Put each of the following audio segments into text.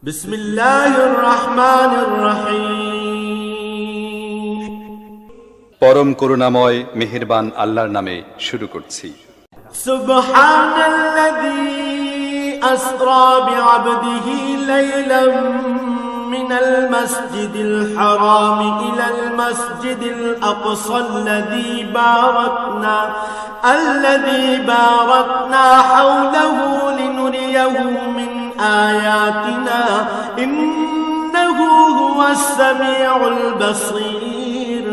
বিসমিল্লাহির রহমানির রহিম। পরম করুণাময় মেহেরবান আল্লাহর নামে শুরু করছি। সুবহানাল্লাযী আসরা বিআবদিহি লাইলাম মিনাল মাসজিদিল হারাম ইলাল মাসজিদিল আকসাল্লাযী বারাকনা হাওলাহু লিনুরিয়াহু মিন আয়াতিনা ইন্নাহু হুয়াস সামিউল বাসীর।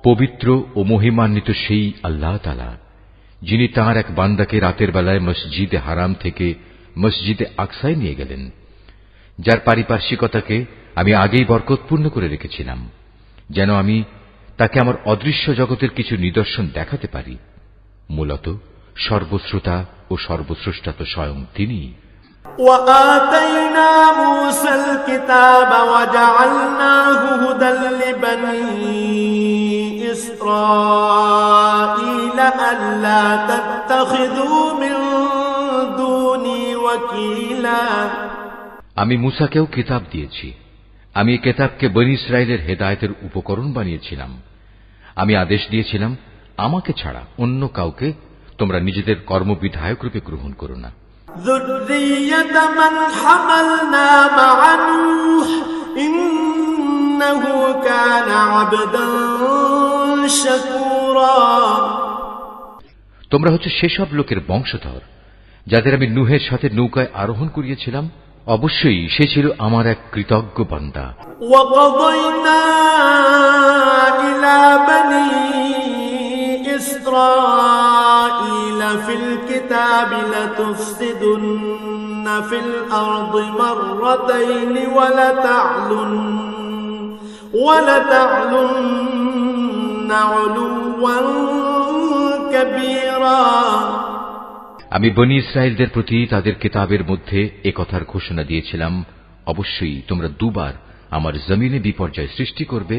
পবিত্র ও মহিমান্বিত সেই আল্লাহ তাআলা, যিনি তাঁর এক বান্দাকে রাতের বেলায় মসজিদে হারাম থেকে মসজিদে আকসায় নিয়ে গেলেন, যার পারিপার্শ্বিকতাকে আমি আগেই বরকতপূর্ণ করে রেখেছিলাম, যেন আমি তাকে আমার অদৃশ্য জগতের কিছু নিদর্শন দেখাতে পারি। মূলত সর্বশ্রোতা ও সর্বস্রষ্টা তো স্বয়ং তিনিই। وآتينا موسى الكتاب وجعلناه هدى لبني إسرائيل ألا تتخذوا من دوني وكيلا। আমি মূসাকেও কিতাব দিয়েছি। আমি এই কিতাবকে বনী ইসরাইলের হেদায়েতের উপকরণ বানিয়েছিলাম। আমি আদেশ দিয়েছিলাম, আমাকে ছাড়া অন্য কাউকে তোমরা নিজেদের কর্মবিধায়ক রূপে গ্রহণ করো না। ذرية من حملنا مع نوح إنه كان عبدا شكورا। তোমরা হচ্ছে সেসব লোকের বংশধর যাদের আমি নূহের সাথে নৌকায় আরোহণ করিয়েছিলাম। অবশ্যই সে ছিল আমার এক কৃতজ্ঞ বান্দা। وقضينا إلى بني إسرائيل في الكتاب لتفسدن في الأرض مرتين ولتعلن علوا كبيرا। আমি বনী ইসরায়েলদের প্রতি তাদের কিতাবের মধ্যে একথার ঘোষণা দিয়েছিলাম, অবশ্যই তোমরা দুবার আমার জমিনে বিপর্যয় সৃষ্টি করবে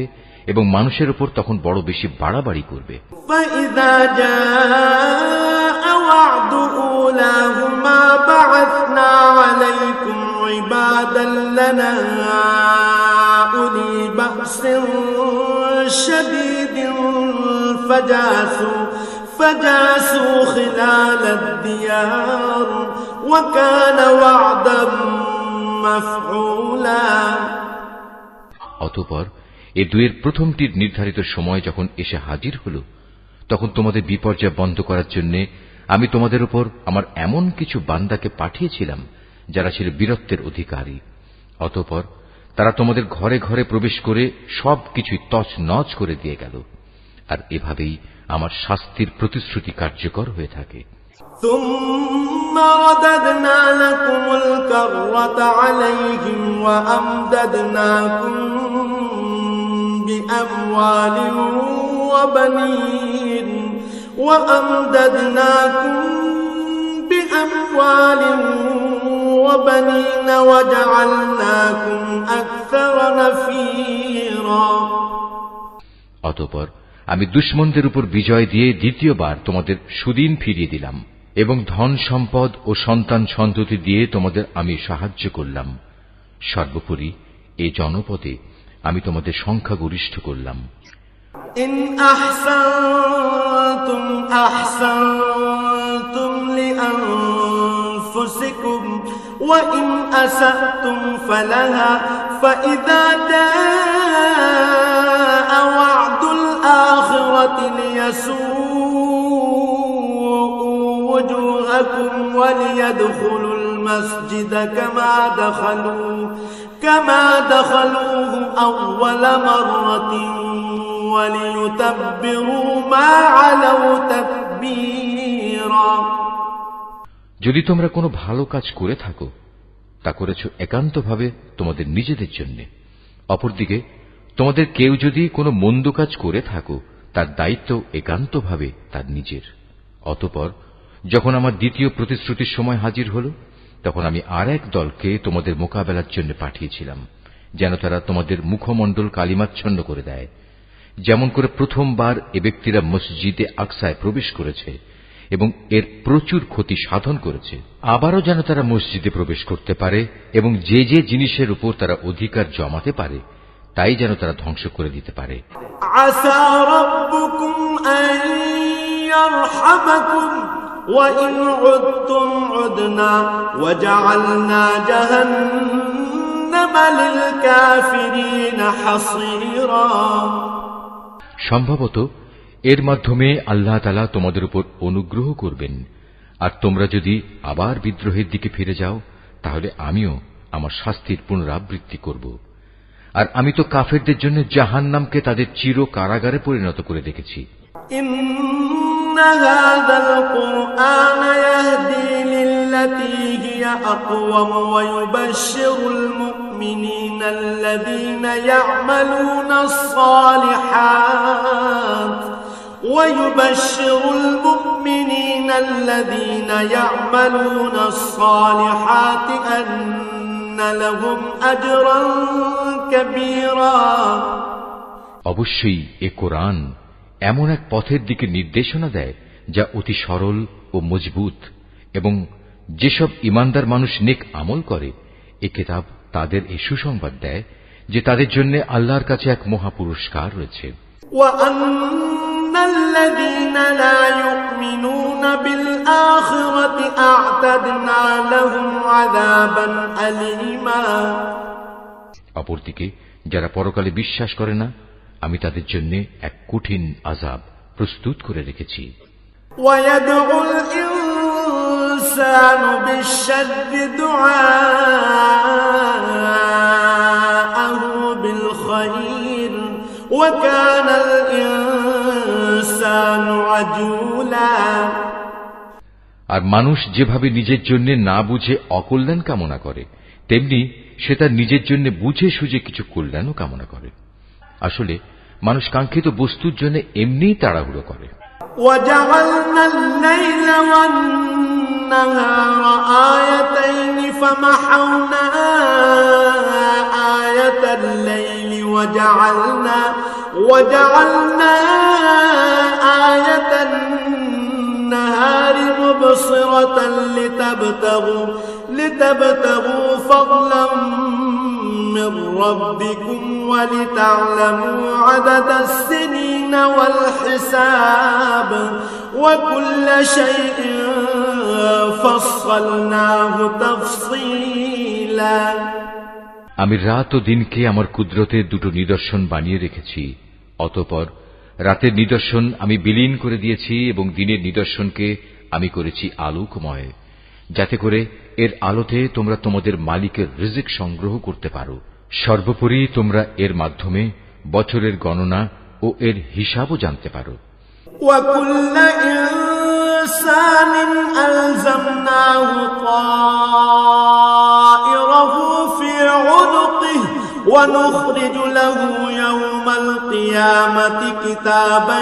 এবং মানুষের উপর তখন বড় বেশি বাড়াবাড়ি করবে। فإذا جاء وعد أولاهما بعثنا عليكم عبادا لنا أولي بأس شديد فجاسوا خلال الديار وكان وعدا مفعولا। অতঃপর এ দুয়ের প্রথমটির নির্ধারিত সময় যখন এসে হাজির হল, তখন তোমাদের বিপর্যয় বন্ধ করার জন্য আমি তোমাদের উপর আমার এমন কিছু বান্দাকে পাঠিয়েছিলাম যারা ছিল বীরত্বের অধিকারী। অতঃপর তারা তোমাদের ঘরে ঘরে প্রবেশ করে সবকিছু তছনছ করে দিয়ে গেল। আর এভাবেই আমার শাস্তির প্রতিশ্রুতি কার্যকর হয়ে থাকে। ثم رددنا لكم الكرة عليهم وأمددناكم بأموال وبنين وجعلناكم أكثر نفيرا। অতঃপর আমি দুশমনদের উপর বিজয় দিয়ে দ্বিতীয়বার তোমাদের সুদিন ফিরিয়ে দিলাম এবং ধন সম্পদ ও সন্তান সন্ততি দিয়ে তোমাদের আমি সাহায্য করলাম। সর্বোপরি এ জনপদে আমি তোমাদের সংখ্যাগরিষ্ঠ করলাম। ইন আহসানতুম আহসানতুম লিআনফুসিকুম ওয়া ইন আসাতুম ফালাহা ফাইযা জাআ ওয়া'দুল আখিরাতি লিয়াসু'উ وجوهكم وليدخلوا المسجد كما دخلوه أول مرة وليتبروا ما علوا تتبيرا। যদি তোমরা কোনো ভালো কাজ করে থাকো, তা করেছ একান্তভাবে তোমাদের নিজেদের জন্য। অপরদিকে তোমাদের কেউ যদি কোনো মন্দ কাজ করে থাকো, তার দায়িত্ব একান্তভাবে তার নিজের। অতঃপর যখন আমার দ্বিতীয় প্রতিশ্রুতির সময় হাজির হল, তখন আমি আর এক দলকে তোমাদের মোকাবেলার জন্য পাঠিয়েছিলাম, যেন তারা তোমাদের মুখমণ্ডল কালিমাচ্ছন্ন করে দেয়। যেমন করে প্রথমবার এ ব্যক্তিরা মসজিদে আকসায় প্রবেশ করেছে, এবং এর প্রচুর ক্ষতি সাধন করেছে। আবারও যেন তারা মসজিদে প্রবেশ করতে পারে এবং যে যে জিনিসের উপর তারা অধিকার জমাতে পারে তাই যেন তারা ধ্বংস করে দিতে পারে। আসা রাব্বুকুম আন ইয়ারহামাকুম ওয়া ইন উদতুম উদনা ওয়া জাআলনা জাহান্নামা লিল কাফিরিনা হাসীরা। সম্ভবত এর মাধ্যমে আল্লাহ তাআলা তোমাদের উপর অনুগ্রহ করবেন, আর তোমরা যদি আবার বিদ্রোহের দিকে ফিরে যাও তাহলে আমিও আমার শাস্তির পুনরাবৃত্তি করব। আর আমি তো কাফেরদের জন্য জাহান্নামকে তাদের চির কারাগারে পরিণত করে রেখেছি। ইন্না হাযাল কুরআন ইয়াহদি লিল্লাতী হিয়া আকওয়াম ওয়া ইউবাশশিরুল মুমিনিনা আল্লাযীনা ইয়া'মালুনাস সালিহাত ويبشر المؤمنين الذين يعملون الصالحات أن لهم أجرا كبيرا। অবশ্যই এ কোরআন এমন এক পথের দিকে নির্দেশনা দেয় যা অতি সরল ও মজবুত, এবং যেসব ইমানদার মানুষ নেক আমল করে এ কিতাব তাদের এই সুসংবাদ দেয় যে তাদের জন্য আল্লাহর কাছে এক মহা পুরস্কার রয়েছে। الذين لا يؤمنون بالآخرة أعتدنا لهم عذابا أليما। অপরদিকে যারা পরকালে বিশ্বাস করে না আমি তাদের জন্য এক কঠিন আযাব প্রস্তুত করে রেখেছি। ويدعو الإنسان بالشر دعاءه بالخير وكان الإنسان عجولا। আর মানুষ যেভাবে নিজের জন্য না বুঝে অকল্যাণ কামনা করে তেমনি সে তার নিজের জন্য বুঝে সুঝে কিছু কল্যাণও কামনা করে। আসলে মানুষ কাঙ্ক্ষিত বস্তুর জন্য এমনিই তাড়াহুড়ো করে। وجعلنا الليل والنهار آيتين فمحونا آية الليل وجعلنا آية النهار مبصرة لتبتغوا فضلا من ربكم ولتعلموا عدد السنين والحساب وكل شيء فصلناه تفصيلا। আমি রাত ও দিনকে আমার কুদরতের দুটো নিদর্শন বানিয়ে রেখেছি, অতঃপর রাতের নিদর্শন আমি বিলীন করে দিয়েছি এবং দিনের নিদর্শনকে আমি করেছি আলোকময়, যাতে করে এর আলোতে তোমরা তোমাদের মালিকের রিজিক সংগ্রহ করতে পারো। সর্বোপরি তোমরা এর মাধ্যমে বছরের গণনা ও এর হিসাবও জানতে পারো। وَكُلَّ إِنسَانٍ أَلْزَمْنَاهُ طَائِرَهُ فِي عُنُقِهِ وَنُخْرِجُ لَهُ يَوْمَ الْقِيَامَةِ كِتَابًا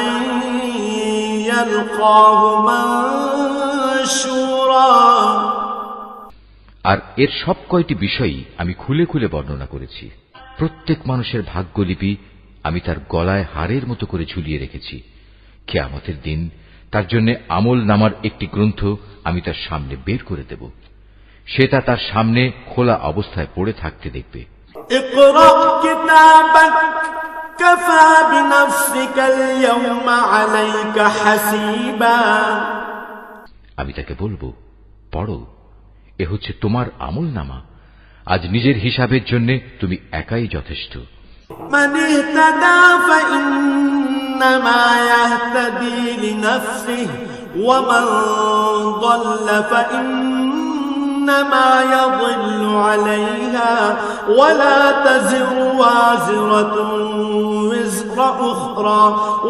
يَلْقَاهُ مَنشُورًا। আর এর সব কয়টি বিষয়ই আমি খুলে খুলে বর্ণনা করেছি। প্রত্যেক মানুষের ভাগ্যলিপি আমি তার গলায় হারের মতো করে ঝুলিয়ে রেখেছি। কিয়ামতের দিন তার জন্য আমল নামার একটি গ্রন্থ আমি তার সামনে বের করে দেব। সে তা তার সামনে খোলা অবস্থায় পড়ে থাকতে দেখবে। اقرأ كتابك كفى بنفسك اليوم عليك حسيبا। আমি তাকে বলবো, পড়ো, এ হচ্ছে তোমার আমল নামা, আজ নিজের হিসাবের জন্য তুমি একাই যথেষ্ট। من اهتدى فإنما يهتدي لنفسه ومن ضل فإنما يضل عليها ولا تزر وازرة وزر أخرى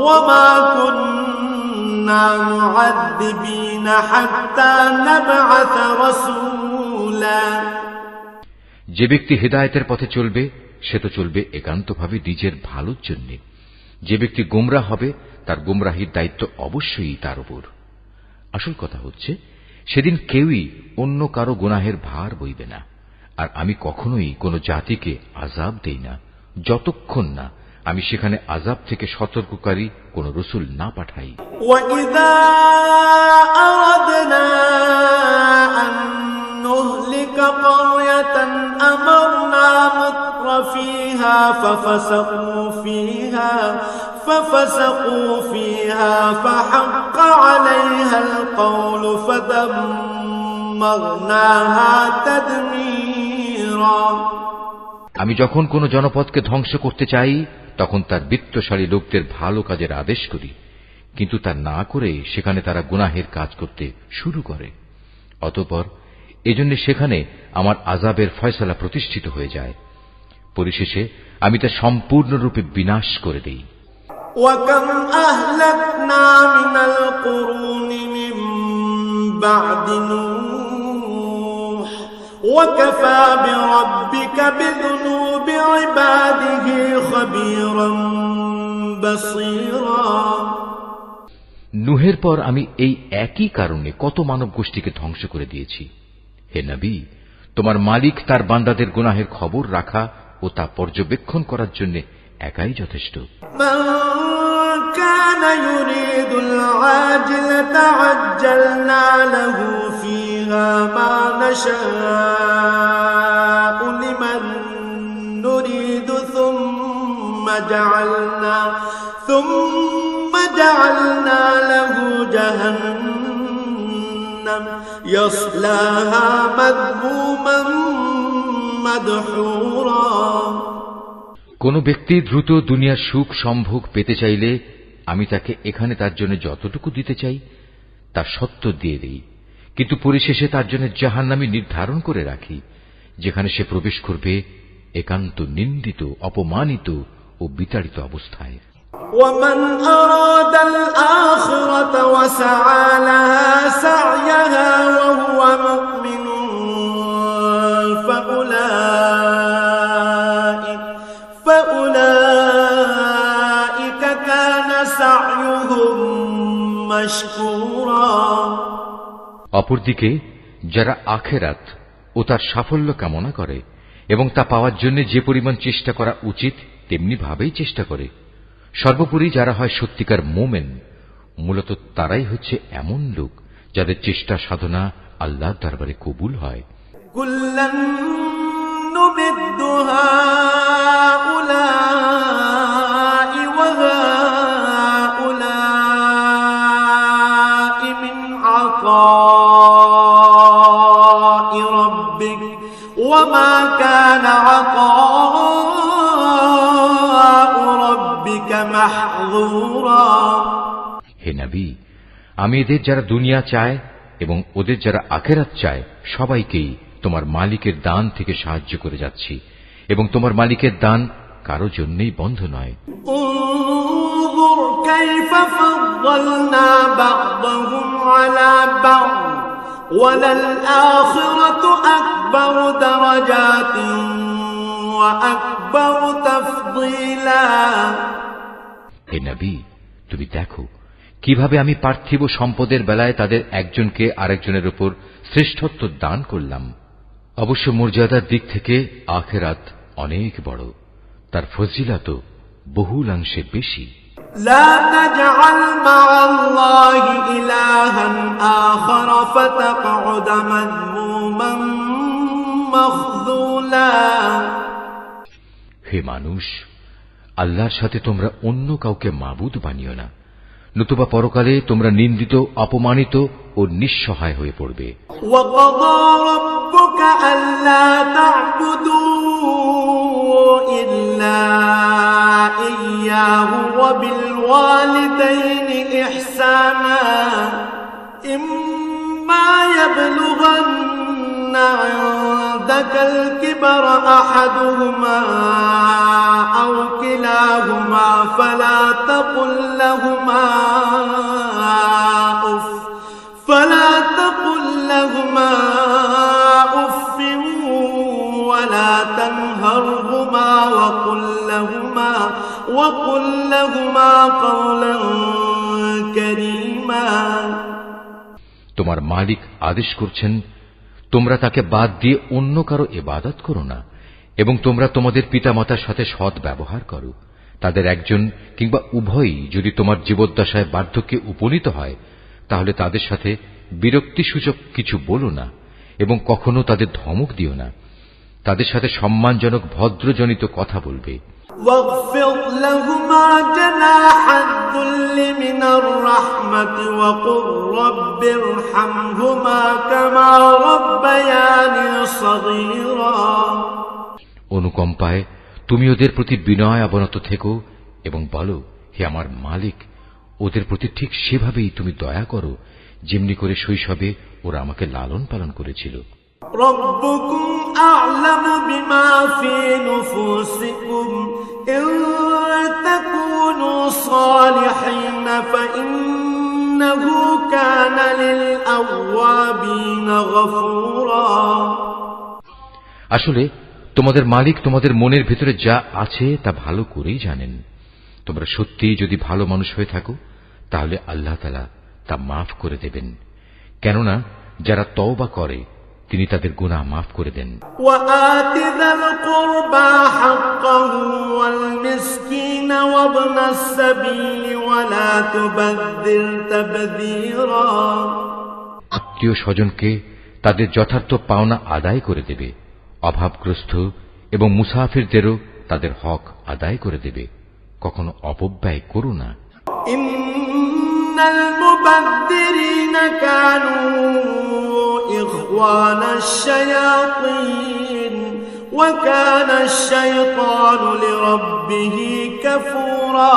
وما كنا معذبين حتى نبعث رسولا। যে ব্যক্তি হেদায়েতের পথে চলবে সে তো চলবে একান্তভাবে নিজের ভালোর জন্য। যে ব্যক্তি গোমরাহ হবে তার গোমরাহির দায়িত্ব অবশ্যই তার উপর। আসল কথা হচ্ছে সেদিন কেউই অন্য কারো গুনাহের ভার বইবে না। আর আমি কখনোই কোনো জাতিকে আযাব দেই না যতক্ষণ না আমি সেখানে আযাব থেকে সতর্ককারী কোন রাসূল না পাঠাই। وَإِذَا أَرَدْنَا أَن نُّهْلِكَ قَرْيَةً أَمَرْنَا مُتْرَفِيهَا فَفَسَقُوا فِيهَا فَحَقَّ عَلَيْهَا الْقَوْلُ فَدَمَّرْنَاهَا تَدْمِيرًا। আমি যখন কোন জনপদকে ধ্বংস করতে চাই তখন তার বিত্তশালী লোকদের ভালো কাজের আদেশ করি, কিন্তু তা না করে সেখানে তারা গুনাহের কাজ করতে শুরু করে। অতঃপর এজন্য সেখানে আমার আযাবের ফয়সালা প্রতিষ্ঠিত হয়ে যায়। পরিশেষে আমি তা সম্পূর্ণরূপে বিনাশ করে দেই। وَكَمْ أَهْلَكْنَا مِنَ الْقُرُونِ مِنْ بَعْدِ نُوحٍ وَكَفَى بِرَبِّكَ بِذُنُوبِ عِبَادِهِ خَبِيرًا بَصِيرًا। নূহের পর আমি এই একই কারণে কত মানব গোষ্ঠীকে ধ্বংস করে দিয়েছি। হে নবী, তোমার মালিক তার বান্দাদের গুনাহের খবর রাখা ও তা পর্যবেক্ষণ করার জন্য একাই যথেষ্ট। من كان يريد العاجلة عجلنا له فيها ما نشاء لمن نريد ثم جعلنا له جهنم يصلاها مذموما مدحورا। কোন ব্যক্তি দ্রুত দুনিয়ার সুখ সম্ভোগ পেতে চাইলে আমি তাকে এখানে তার জন্য যতটুকু দিতে চাই তা সত্য দিয়ে দেই, কিন্তু পরিশেষে তার জন্য জাহান্নামী নির্ধারণ করে রাখি, যেখানে সে প্রবেশ করবে একান্ত নিন্দিত, অপমানিত ও বিতাড়িত অবস্থায়। ومن أراد الآخرة وسعى لها سعيها وهو مؤمن فأولئك كان سعيهم مشكورا। অপরদিকে যারা আখিরাত ও তার সাফল্য কামনা করে এবং তা পাওয়ার জন্য যে পরিমাণ চেষ্টা করা উচিত তেমনি ভাবেই চেষ্টা করে, সর্বোপরি যারা হয় সত্যিকার মোমেন, মূলত তারাই হচ্ছে এমন লোক যাদের চেষ্টা সাধনা আল্লাহর দরবারে কবুল হয়। কুল্লান নুমিদ্দু হাউলাই ওয়া হাউলাই মিন আতাই রাব্বিক ওয়া মা কানা হে নবী, আমি এদের যারা দুনিয়া চায় এবং ওদের যারা আখিরাত চায় সবাইকেই তোমার মালিকের দান থেকে সাহায্য করে যাচ্ছি, এবং তোমার মালিকের দান কারো জন্যই বন্ধ নয়। انظر كيف فضلنا بعضهم على بعض وللآخرة أكبر درجات وأكبر تفضيلا। হে নবী, তুমি দেখো কিভাবে আমি পার্থিব সম্পদের বেলায় তাদের একজনকে আরেকজনের উপর শ্রেষ্ঠত্ব দান করলাম। অবশ্য মর্যাদার দিক থেকে আখিরাত অনেক বড়, তার ফজিলত বহুলাংশে বেশি। লা তাজআল মা'আল্লাহি ইলাহান আখার ফাতাকউদ মাযমুমান মাখযুলা। হে মানুষ, আল্লাহর সাথে তোমরা অন্য কাউকে মাবুদ বানিও না, নতুবা পরকালে তোমরা নিন্দিত, অপমানিত ও নিঃসহায় হয়ে পড়বে। ওয়াকাযা রাব্বুকা আল্লা তা'বুদু ইল্লা ইয়্যাহু ওয়া বিল ওয়ালিদাইনি ইহসানা ইম্মা ইয়াবলুগান্না ইনদাকাল কিবরা আহাদুহুমা আও কিলাহুমা ফালা তাকুল লাহুমা উফ ولا تنهرهما وقل لهما قولا كريما। তোমার মালিক আদেশ করছেন, তোমরা তাকে বাদ দিয়ে অন্য কারো ইবাদত করো না, এবং তোমরা তোমাদের পিতামাতার সাথে সৎ ব্যবহার করো, তাদের একজন কিংবা উভয়ই যদি তোমার জীবদ্দশায় বার্ধক্যে উপনীত হয়, তাহলে তাদের সাথে বিরক্তিসূচক কিছু বলো না এবং কখনো তাদের ধমক দিও না। তাদের সাথে সম্মানজনক ভদ্রজনিত কথা বলবে। واخفض لهما جناح الذل من الرحمة وقل رب ارحمهما كما ربياني صغيرا। অনুকম্পায় তুমি ওদের প্রতি বিনয় অবনত থেকো এবং বলো, হে আমার মালিক, ওদের প্রতি ঠিক সেভাবেই তুমি দয়া করো যেমনি করে শৈশবে ওরা আমাকে লালন পালন করেছিল। ربكم أعلم بما في نفوسكم إن تكونوا صالحين فإنه كان للأوابين غفورا। আসলে তোমাদের মালিক তোমাদের মনের ভিতরে যা আছে তা ভালো করেই জানেন। তোমরা সত্যিই যদি ভালো মানুষ হয়ে থাকো তাহলে আল্লাহ তাআলা তা মাফ করে দেবেন, কেননা যারা তওবা করে তিনি তাদের গুনাহ মাফ করে দেন। وآت ذا القربى حقه والمسكين وابن السبيل ولا تبذر تبذيرا। আত্মীয় স্বজনকে তাদের যথার্থ পাওনা আদায় করে দেবে, অভাবগ্রস্ত এবং মুসাফিরদেরও তাদের হক আদায় করে দেবে, কখনো অপব্যয় করো না। ইন্নাল মুবাদদিরিনা কানু ইখওয়ানাশ শায়াতিন ওয়া কানাশ শাইতানু লিরাব্বিহি কাফুরা।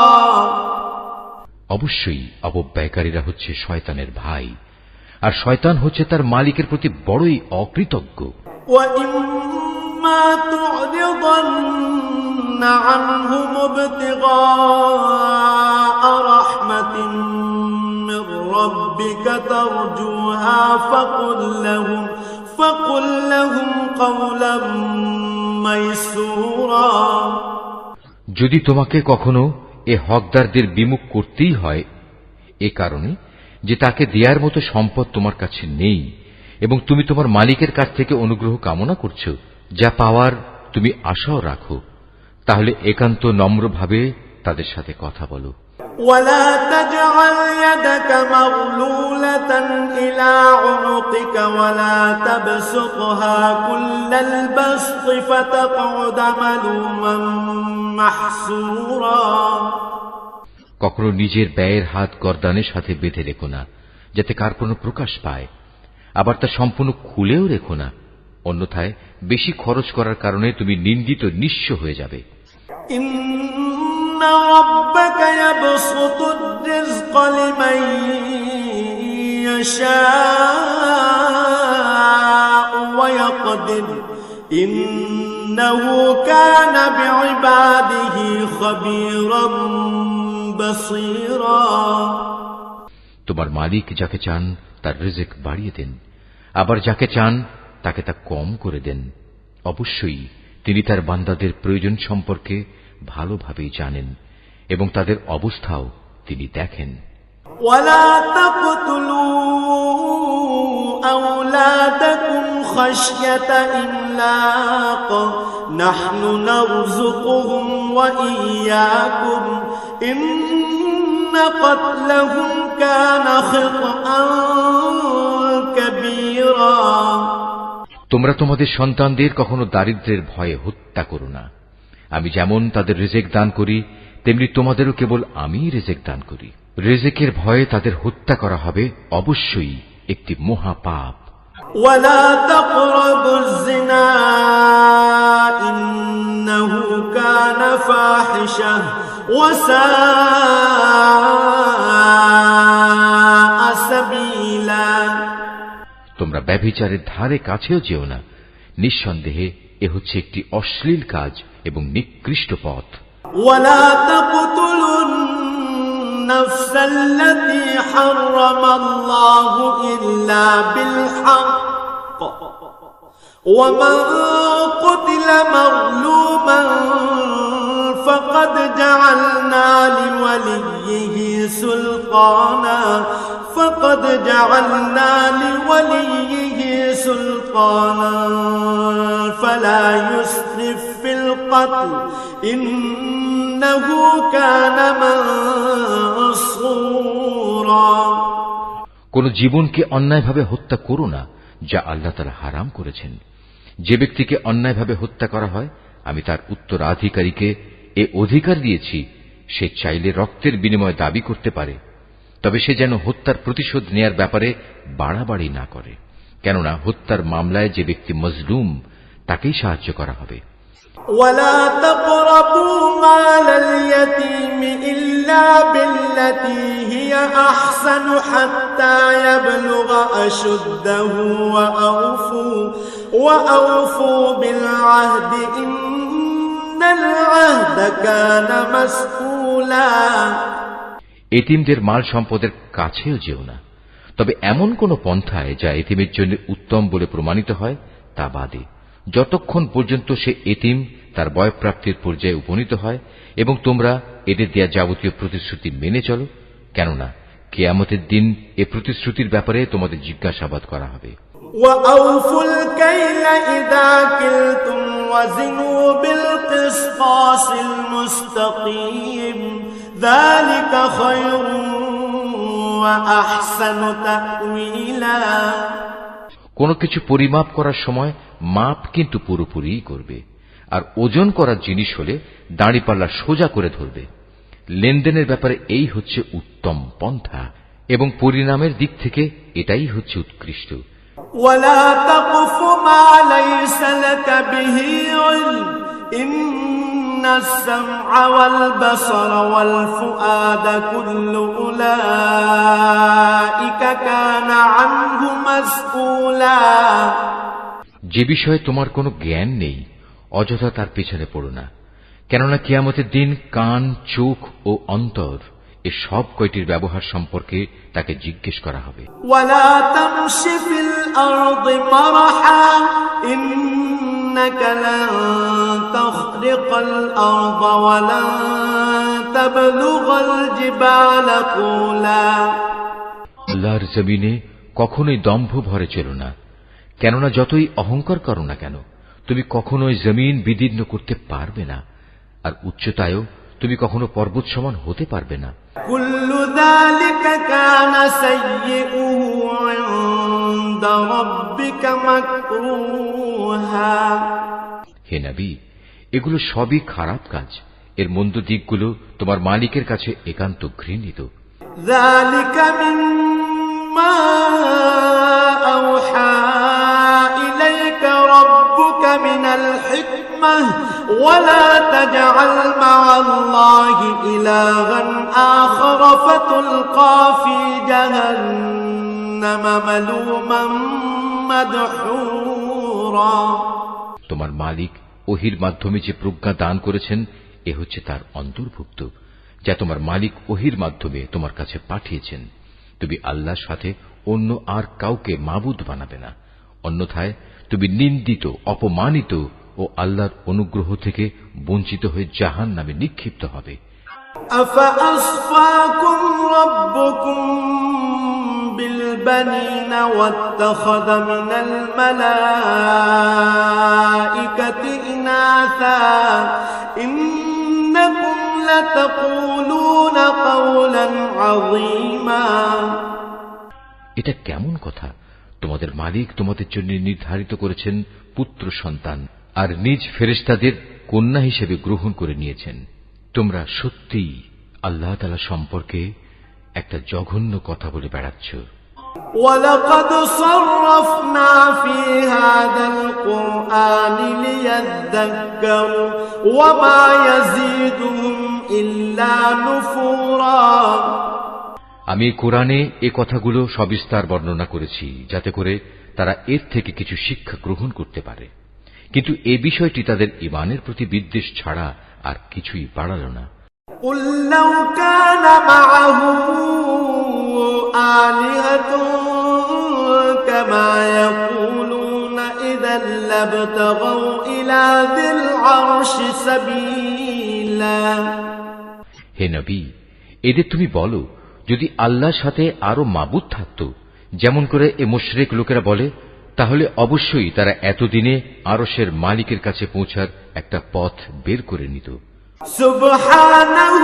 অবশ্যই অপব্যয়কারীরা হচ্ছে শয়তানের ভাই, আর শয়তান হচ্ছে তার মালিকের প্রতি বড়ই অকৃতজ্ঞ। وَإِمَّا تُعْرِضَنَّ عَنْهُمُ ابْتِغَاءَ رَحْمَةٍ مِّن رَّبِّكَ تَرْجُوهَا فَقُل لَّهُمْ قَوْلًا مَّيْسُورًا। যদি তোমাকে কখনো এ হকদারদের বিমুখ করতেই হয়, এ কারণে যে তাকে দেয়ার মতো সম্পদ তোমার কাছে নেই এবং তুমি তোমার মালিকের কাছ থেকে অনুগ্রহ কামনা করছো, যা পাওয়ার তুমি আশাও রাখো, তাহলে একান্ত নম্রভাবে তাদের সাথে কথা বলো। ولا تجعل يدك مغلولة إلى عنقك ولا تبسطها كل البسط فتقعد ملوما محسورا। কখনো নিজের ব্যয়ের হাত গর্দানের সাথে বেঁধে রেখো না, যাতে কার কোনো প্রকাশ পায়, আবার তা সম্পূর্ণ খুলেও রেখো না, অন্যথায় বেশি খরচ করার কারণে তুমি নিন্দিত নিঃস্ব হয়ে যাবে। ইন্না রাব্বাকা ইয়াবসুতুর রিজকা লিমান ইয়াশাউ ওয়া ইয়াকদির ইন্নাহু কানা বিইবাদিহি খাবীরান বাসীরা। তোমার মালিক যাকে চান তার রিজিক বাড়িয়ে দেন, আবার যাকে চান তাকে তা কম করে দেন। অবশ্যই তিনি তার বান্দাদের প্রয়োজন সম্পর্কে ভালোভাবেই জানেন এবং তাদের অবস্থাও তিনি দেখেন। ওয়ালা তাকতুলু আওলাদাকুম খাশয়াতা ইমলাক নাহনু নারযুকুহুম ওয়া ইয়্যাকুম ইন্না ক্বাতলাহুম কানা খিতআন কাবীরা। তোমরা তোমাদের সন্তানদের কখনো দারিদ্র্যের ভয়ে হত্যা করো না। আমি যেমন তাদের রিজিক দান করি, তেমনি তোমাদেরও কেবল আমিই রিজিক দান করি। রিজিকের ভয়ে তাদের হত্যা করা হবে অবশ্যই একটি মহাপাপ। ওয়ালা তাকরাবুজ জিনা ইন্নাহু কানা ফাহিশা ওয়া সাআ সাবিলা। তোমরা ব্যভিচারের ধারে কাছেও যেও না, নিঃসন্দেহে এ হচ্ছে একটি অশ্লীল কাজ এবং নিকৃষ্ট পথ। ওয়ালা তাকতুলুন নাফসাল্লাতী হারামাল্লাহু ইল্লা বিল হক ওয়া মান কুতিলা মাযলুমান ফাকাদ জাআলনা লিওয়ালিয়্যিহি সুলতানা فقد جعلنا لوليه سلطانا فلا يسرف في القتل إن إنه كان منصورا। কোন জীবনকে অন্যায়ভাবে হত্যা করো না যা আল্লাহ তাআলা হারাম করেছেন। যে ব্যক্তিকে অন্যায়ভাবে হত্যা করা হয় আমি তার উত্তরাধিকারীকে এ অধিকার দিয়েছি, সে চাইলে রক্তের বিনিময়ে দাবি করতে পারে, তবে সে যেন হত্যার প্রতিশোধ নেয়ার ব্যাপারে বাড়াবাড়ি না করে, কেননা হত্যার মামলায় যে ব্যক্তি মজলুম তাকেই সাহায্য করা হবে। ولا تقربوا مال اليتيم إلا بالتي هي أحسن حتى يبلغ أشده وأوفوا بالعهد إن العهد كان مسؤولا। এতিমদের মাল সম্পদের কাছেও যেও না, তবে এমন কোন পন্থায় যা এতিমের জন্য উত্তম বলে প্রমাণিত হয় তা বাদে, যতক্ষণ পর্যন্ত সে এতিম তার বয়ঃপ্রাপ্তির পর্যায়ে উপনীত হয়, এবং তোমরা এদের দেয়া যাবতীয় প্রতিশ্রুতি মেনে চলো, কেননা কিয়ামতের দিন এ প্রতিশ্রুতির ব্যাপারে তোমাদের জিজ্ঞাসাবাদ করা হবে। وأوفوا الكيل إذا كلتم وزنوا بالقسطاس المستقيم ذلك خير وأحسن تأويلا। কোনো কিছু পরিমাপ করার সময় মাপ কিন্তু পুরোপুরি করবে, আর ওজন করার জিনিস হলে দাঁড়িপাল্লা সোজা করে ধরবে। লেনদেনের ব্যাপারে এই হচ্ছে উত্তম পন্থা, এবং পরিণামের দিক থেকে এটাই হচ্ছে উৎকৃষ্ট। ولا تقف ما ليس لك به علم إن السمع والبصر والفؤاد كل أولئك كان عنه مسؤولا। যে বিষয়ে তোমার কোনো জ্ঞান নেই অযথা তার পেছনে পড়ো না, কেননা কিয়ামতের দিন কান, চোখ ও অন্তর এ সব কয়টির ব্যবহার সম্পর্কে তাকে জিজ্ঞেস করা হবে। ولا تمش في الأرض مرحا إنك لن تخرق الأرض ولن تبلغ الجبال طولا। আল্লাহর জমিনে কখনোই দম্ভ ভরে চলো না, কেননা যতই অহংকার করো না কেন তুমি কখনোই জমিন বিদীর্ণ করতে পারবে না, আর উচ্চতায়ও তুমি কখনো পর্বত সমান হতে পারবে না। كل ذلك كان سيئه عند ربك مكروها। হে নবী, এগুলো সবই খারাপ কাজ, এর মন্দ দিকগুলো তোমার মালিকের কাছে একান্ত ঘৃণিত। ذلك مما أوحى إليك ربك من الحكمة ولا تجعل مع الله إلها آخر فتلقى في جهنم ملوما مدحورا। তোমার মালিক ওহির মাধ্যমে যে প্রজ্ঞা দান করেছেন এ হচ্ছে তার অন্তর্ভুক্ত, যা তোমার মালিক ওহির মাধ্যমে তোমার কাছে পাঠিয়েছেন। তুমি আল্লাহর সাথে অন্য আর কাউকে মাবুদ বানাবে না, অন্যথায় তুমি নিন্দিত, অপমানিত ও আল্লাহর অনুগ্রহ থেকে বঞ্চিত হয়ে জাহান্নামে নিক্ষিপ্ত হবে। أفأصفاكم ربكم بالبنين واتخذ من الملائكة إناثا إنكم لتقولون قولا عظيما। এটা কেমন কথা? তোমাদের মালিক তোমাদের জন্য নির্ধারিত করেছেন পুত্র সন্তান, আর নিজ ফেরেশতাদের কন্যা হিসেবে গ্রহণ করে নিয়েছেন। তোমরা সত্যিই আল্লাহ তাআলা সম্পর্কে একটা জঘন্য কথা বলে বেড়াচ্ছ। وَلَقَدْ صَرَّفْنَا فِي هَذَا الْقُرْآنِ لِيَذَّكَّرُوا وَمَا يَزِيدُهُمْ إِلَّا نُفُورًا। আমি কোরআনে এ কথাগুলো সবিস্তার বর্ণনা করেছি যাতে করে তারা এর থেকে কিছু শিক্ষা গ্রহণ করতে পারে, কিন্তু এ বিষয়টি তাদের ঈমানের প্রতি বিদ্বেষ ছাড়া আর কিছুই বাড়াল না। قُل لَّوْ كَانَ مَعَهُ آلِهَةٌ كَمَا يَقُولُونَ إِذًا لَّابْتَغَوْا إِلَىٰ ذِي الْعَرْشِ سَبِيلًا। হে নবী, এদের তুমি বলো, যদি আল্লাহর সাথে আরো মাবুদ থাকত, যেমন করে এ মুশরিক লোকেরা বলে, তাহলে অবশ্যই তারা এতদিনে আরশের মালিকের কাছে পৌঁছার একটা পথ বের করে নিত। سبحانه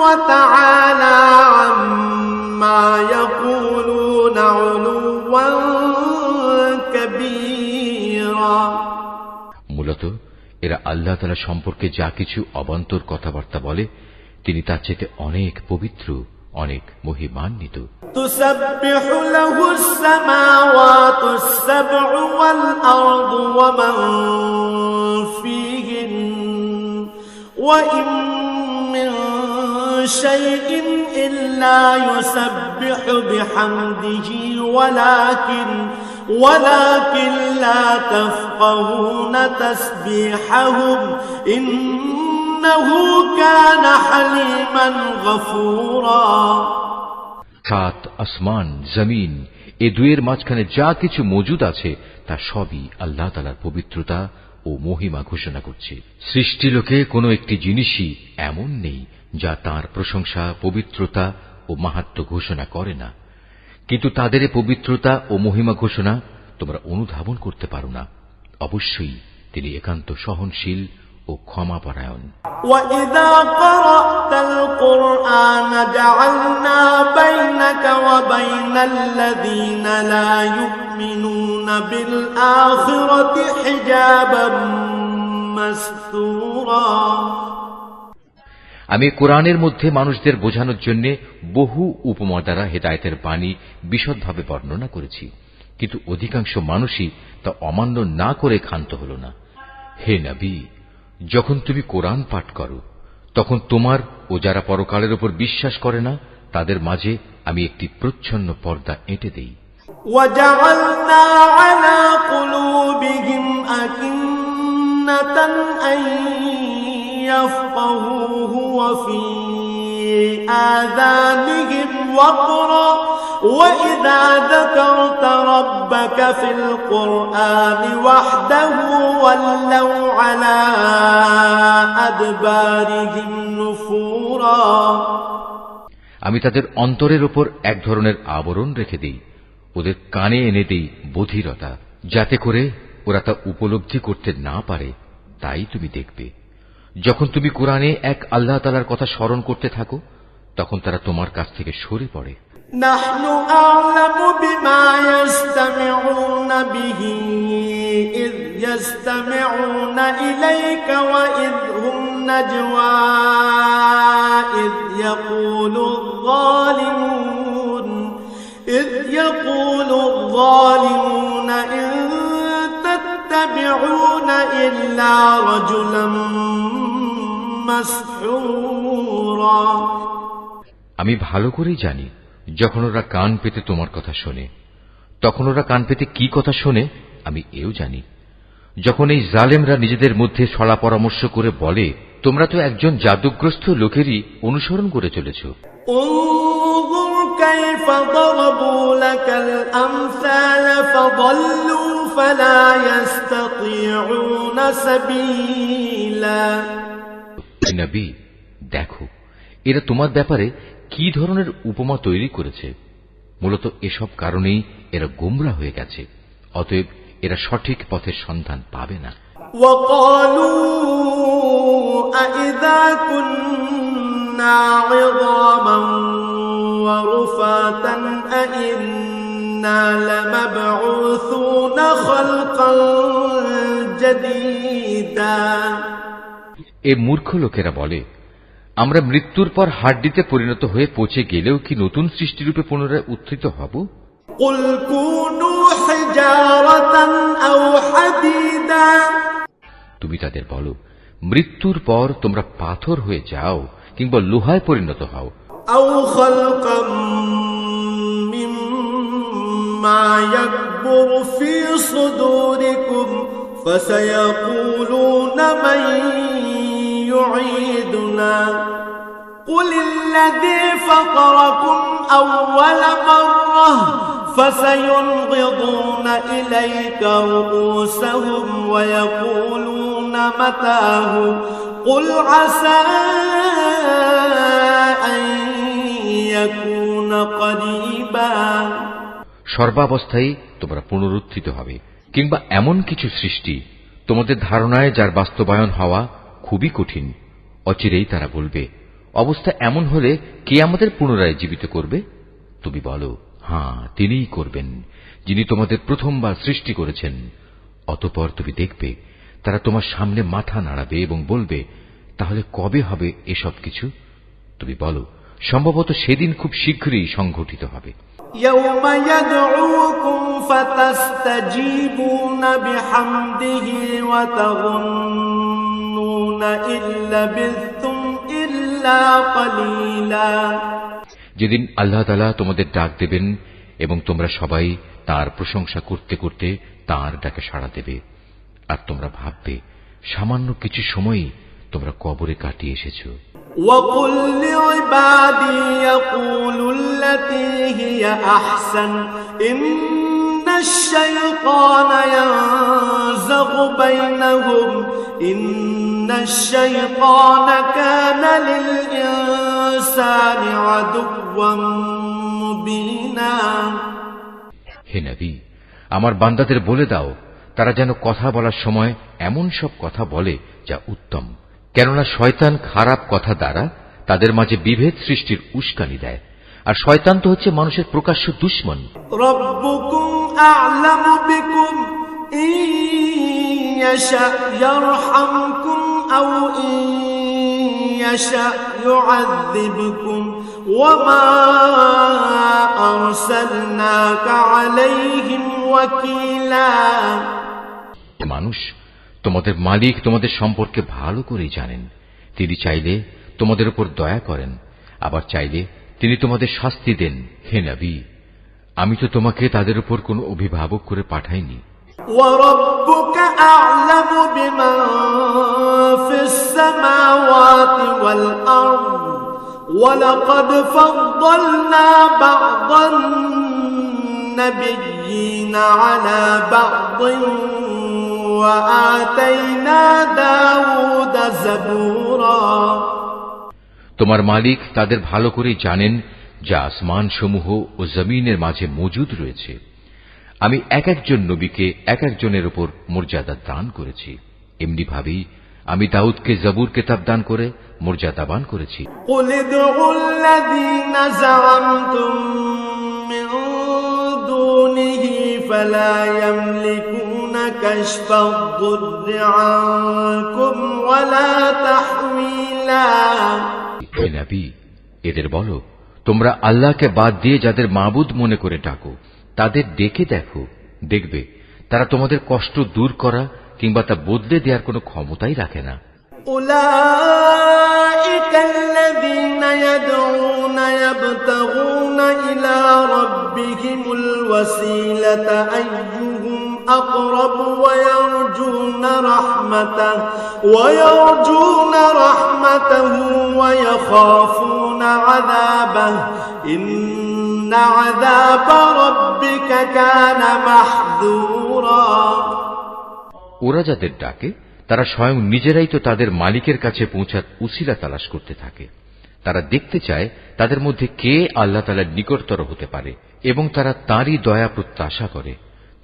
وتعالى عما يقولون علوا كبيرا। মূলত এরা আল্লাহ তাআলা সম্পর্কে যা কিছু অবান্তর কথাবার্তা বলে তিনি তার চেয়ে অনেক পবিত্র, অনেক মহিমান্বিত। تسبح له السماوات السبع والأرض ومن فيهن وإن من شيء إلا يسبح بحمده ولكن لا تفقهون تسبيحهم إنه كان حليما غفورا। সাত আসমান, জমিন এ দুয়ের মাঝখানে যা কিছু মজুদ আছে তা সবই আল্লাহ তাআলার পবিত্রতা ও মহিমা ঘোষণা করছে। সৃষ্টিলোকে কোনো একটি জিনিসই এমন নেই যা তার প্রশংসা, পবিত্রতা ও মাহাত্ম্য ঘোষণা করে না, কিন্তু তাদের পবিত্রতা ও মহিমা ঘোষণা তোমরা অনুধাবন করতে পারো না। অবশ্যই তিনি একান্ত সহনশীল ও ক্ষমাপরায়ণ। وَإِذَا قَرَأْتَ الْقُرْآنَ جَعَلْنَا بَيْنَكَ وَبَيْنَ الَّذِينَ لَا يُؤْمِنُونَ بِالْآخِرَةِ حِجَابًا مَسْتُورًا। আমি কোরআনের মধ্যে মানুষদের বোঝানোর জন্য বহু উপমা দ্বারা হেদায়েতের বাণী বিশদভাবে বর্ণনা করেছি, কিন্তু অধিকাংশ মানুষই তা অমান্য না করে ক্ষান্ত হল না। হে নবী, যখন তুমি কোরআন পাঠ করো তখন তোমার ও যারা পরকালের উপর বিশ্বাস করে না তাদের মাঝে আমি একটি প্রচ্ছন্ন পর্দা এঁটে দেই। وَجَعَلْنَا عَلَى قُلُوبِهِمْ أَكِنَّةً أَن يَفْقَهُوهُ وَفِي آذَانِهِمْ وَقْرًا وَإِذَا ذَكَرْتَ رَبَّكَ فِي الْقُرْآنِ وَحْدَهُ وَلَّوْا عَلَى أَدْبَارِهِمْ نُفُورًا। আমি তাদের অন্তরের উপর এক ধরনের আবরণ রেখে দেই, ওদের কানে এনে দেই বধিরতা, যাতে করে ওরা তা উপলব্ধি করতে না পারে। তাই তুমি দেখবে যখন তুমি কোরআনে এক আল্লাহ তাআলার কথা স্মরণ করতে থাকো তখন তারা তোমার কাছ থেকে সরে পড়ে। নাহনু আ'লামু বিমা ইয়াসতামিউনা বিহি ইয ইয়াসতামিউনা ইলাইকা ওয়া ইয হুম নাজওয়া ইয ইয়াকুলু الظالمون ইন তাত্তাবিউনা ইল্লা রাজুলাম মাসহুরা। আমি ভালো করেই জানি যখন ওরা কান পেতে তোমার কথা শোনে তখন ওরা কান পেতে কি কথা শোনে আমি এও জানি। যখন এই জালেমরা নিজেদের মধ্যে ছলা পরামর্শ করে বলে তোমরা তো একজন জাদুগ্রস্ত লোকেরই অনুসরণ করে চলেছ। انظر كيف ضربوا لك الأمثال فضلوا فلا يستطيعون سبيلا। নবী, দেখো এরা তোমার ব্যাপারে কি ধরনের উপমা তৈরি করেছে। মূলত এসব কারণেই এরা গোমরা হয়ে গেছে, অতএব এরা সঠিক পথের সন্ধান পাবে না। وقالوا أإذا كنا عظاما ورفاتا أإنا لمبعوثون خلقا جديدا। এ মূর্খ লোকেরা বলে আমরা মৃত্যুর পর হাড্ডিতে পরিণত হয়ে পচে গেলেও কি নতুন সৃষ্টিরূপে পুনরায় উত্থিত হব? قل كونوا حجارة أو حديدا। তুমি তাদের বলো মৃত্যুর পর তোমরা পাথর হয়ে যাও কিংবা লোহায় পরিণত হও। أو خلقا مما يكبر في صدوركم فسيقولون من يعيدنا قل الذي فطركم أول مرة فسينغضون إليك رؤوسهم ويقولون متاه قل عسى أن يكون قريبا। সর্বাবস্থায় তোমরা পুনরুত্থিত হবে, কিংবা এমন কিছু সৃষ্টি তোমাদের ধারণায় যার বাস্তবায়ন হওয়া খুবই কঠিন। অচিরেই তারা বলবে, অবস্থা এমন হলে কে আমাদের পুনরায় জীবিত করবে? তুমি বলো, হ্যাঁ, তিনিই করবেন, যিনি তোমাদের প্রথমবার সৃষ্টি করেছেন। অতঃপর তুমি দেখবে তারা তোমার সামনে মাথা নাড়াবে এবং বলবে, তাহলে কবে হবে এসব কিছু? তুমি বলো, সম্ভবত সেদিন খুব শীঘ্রই সংঘটিত হবে। يوم يدعوكم فتستجيبون بحمده وتظنون إن لبثتم إلا قليلا। যেদিন আল্লাহ তাআলা তোমাদের ডাক দেবেন এবং তোমরা সবাই তার প্রশংসা করতে করতে তার ডাকে সাড়া দেবে, আর তোমরা ভাববে সামান্য কিছু সময়ই তোমরা কবরে কাটিয়ে এসেছো। وقل لعبادي يقولوا التي هي أحسن إن الشيطان ينزغ بينهم إن الشيطان كان للإنسان عدوا مبينا। হে নবী, আমার বান্দাদের বলে দাও তারা যেন কথা বলার সময় এমন সব কথা বলে যা উত্তম, কেননা শয়তান খারাপ কথা দ্বারা তাদের মাঝে বিভেদ সৃষ্টির উস্কানি দেয়, আর শয়তান তো হচ্ছে মানুষের প্রকাশ্য দুশমন। রব্বুকুম আ'লামু বিকুম ইন ইয়াশা ইয়ারহামকুম আও ইন ইয়াশা ইউআযযিবকুম ওয়া মা আরসালনাকা আলাইহিম ওয়াকিলা। মানুষ, তোমাদের মালিক তোমাদের সম্পর্কে ভালো করেই জানেন। তিনি চাইলে তোমাদের উপর দয়া করেন, আবার চাইলে তিনি তোমাদের শাস্তি দেন। হে নবী, আমি তো তোমাকে তাদের উপর কোনো অভিভাবক করে পাঠাইনি। وَرَبُّكَ أَعْلَمُ بِمَنْ فِي السَّمَاوَاتِ وَالْأَرْضِ وَلَقَدْ فَضَّلْنَا بَعْضَ النَّبِيِّينَ عَلَى بَعْضٍ وَآتَيْنَا دَاوُودَ زَبُورًا। তোমার মালিক তাদের ভালো করে জানেন যা আসমান সমূহ ও জমিনের মাঝে মজুদ রয়েছে। আমি এক একজন নবীকে এক একজনের উপর মর্যাদা দান করেছি। এমনি ভাবেই আমি দাউদকে জবুর কিতাব দান করে মর্যাদাবান করেছি। قُلِ ادْعُوا الَّذِينَ زَعَمْتُم مِّن دُونِهِ فَلَا يَمْلِكُونَ كَشْفَ الضُّرِّ عَنكُمْ وَلَا تَحْوِيلًا। হে নবী, এদের বলো, তোমরা আল্লাহকে বাদ দিয়ে যাদের মাবুদ মনে করে ডাকো তাদের ডেকে দেখো, দেখবে তারা তোমাদের কষ্ট দূর করা কিংবা তা বদলে দেওয়ার কোনো ক্ষমতাই রাখে না। أولئك الذين يدعون يبتغون إلى ربهم الوسيلة أيهم أقرب ويرجون رحمته ويخافون عذابه إن عذاب ربك كان محذورا। ওরা যাদের ডাকে তারা স্বয়ং নিজেরাই তো তাদের মালিকের কাছে পৌঁছার উসিলা তালাশ করতে থাকে। তারা দেখতে চায় তাদের মধ্যে কে আল্লাহ তাআলার নিকটতর হতে পারে এবং তারা তাঁরই দয়া প্রত্যাশা করে,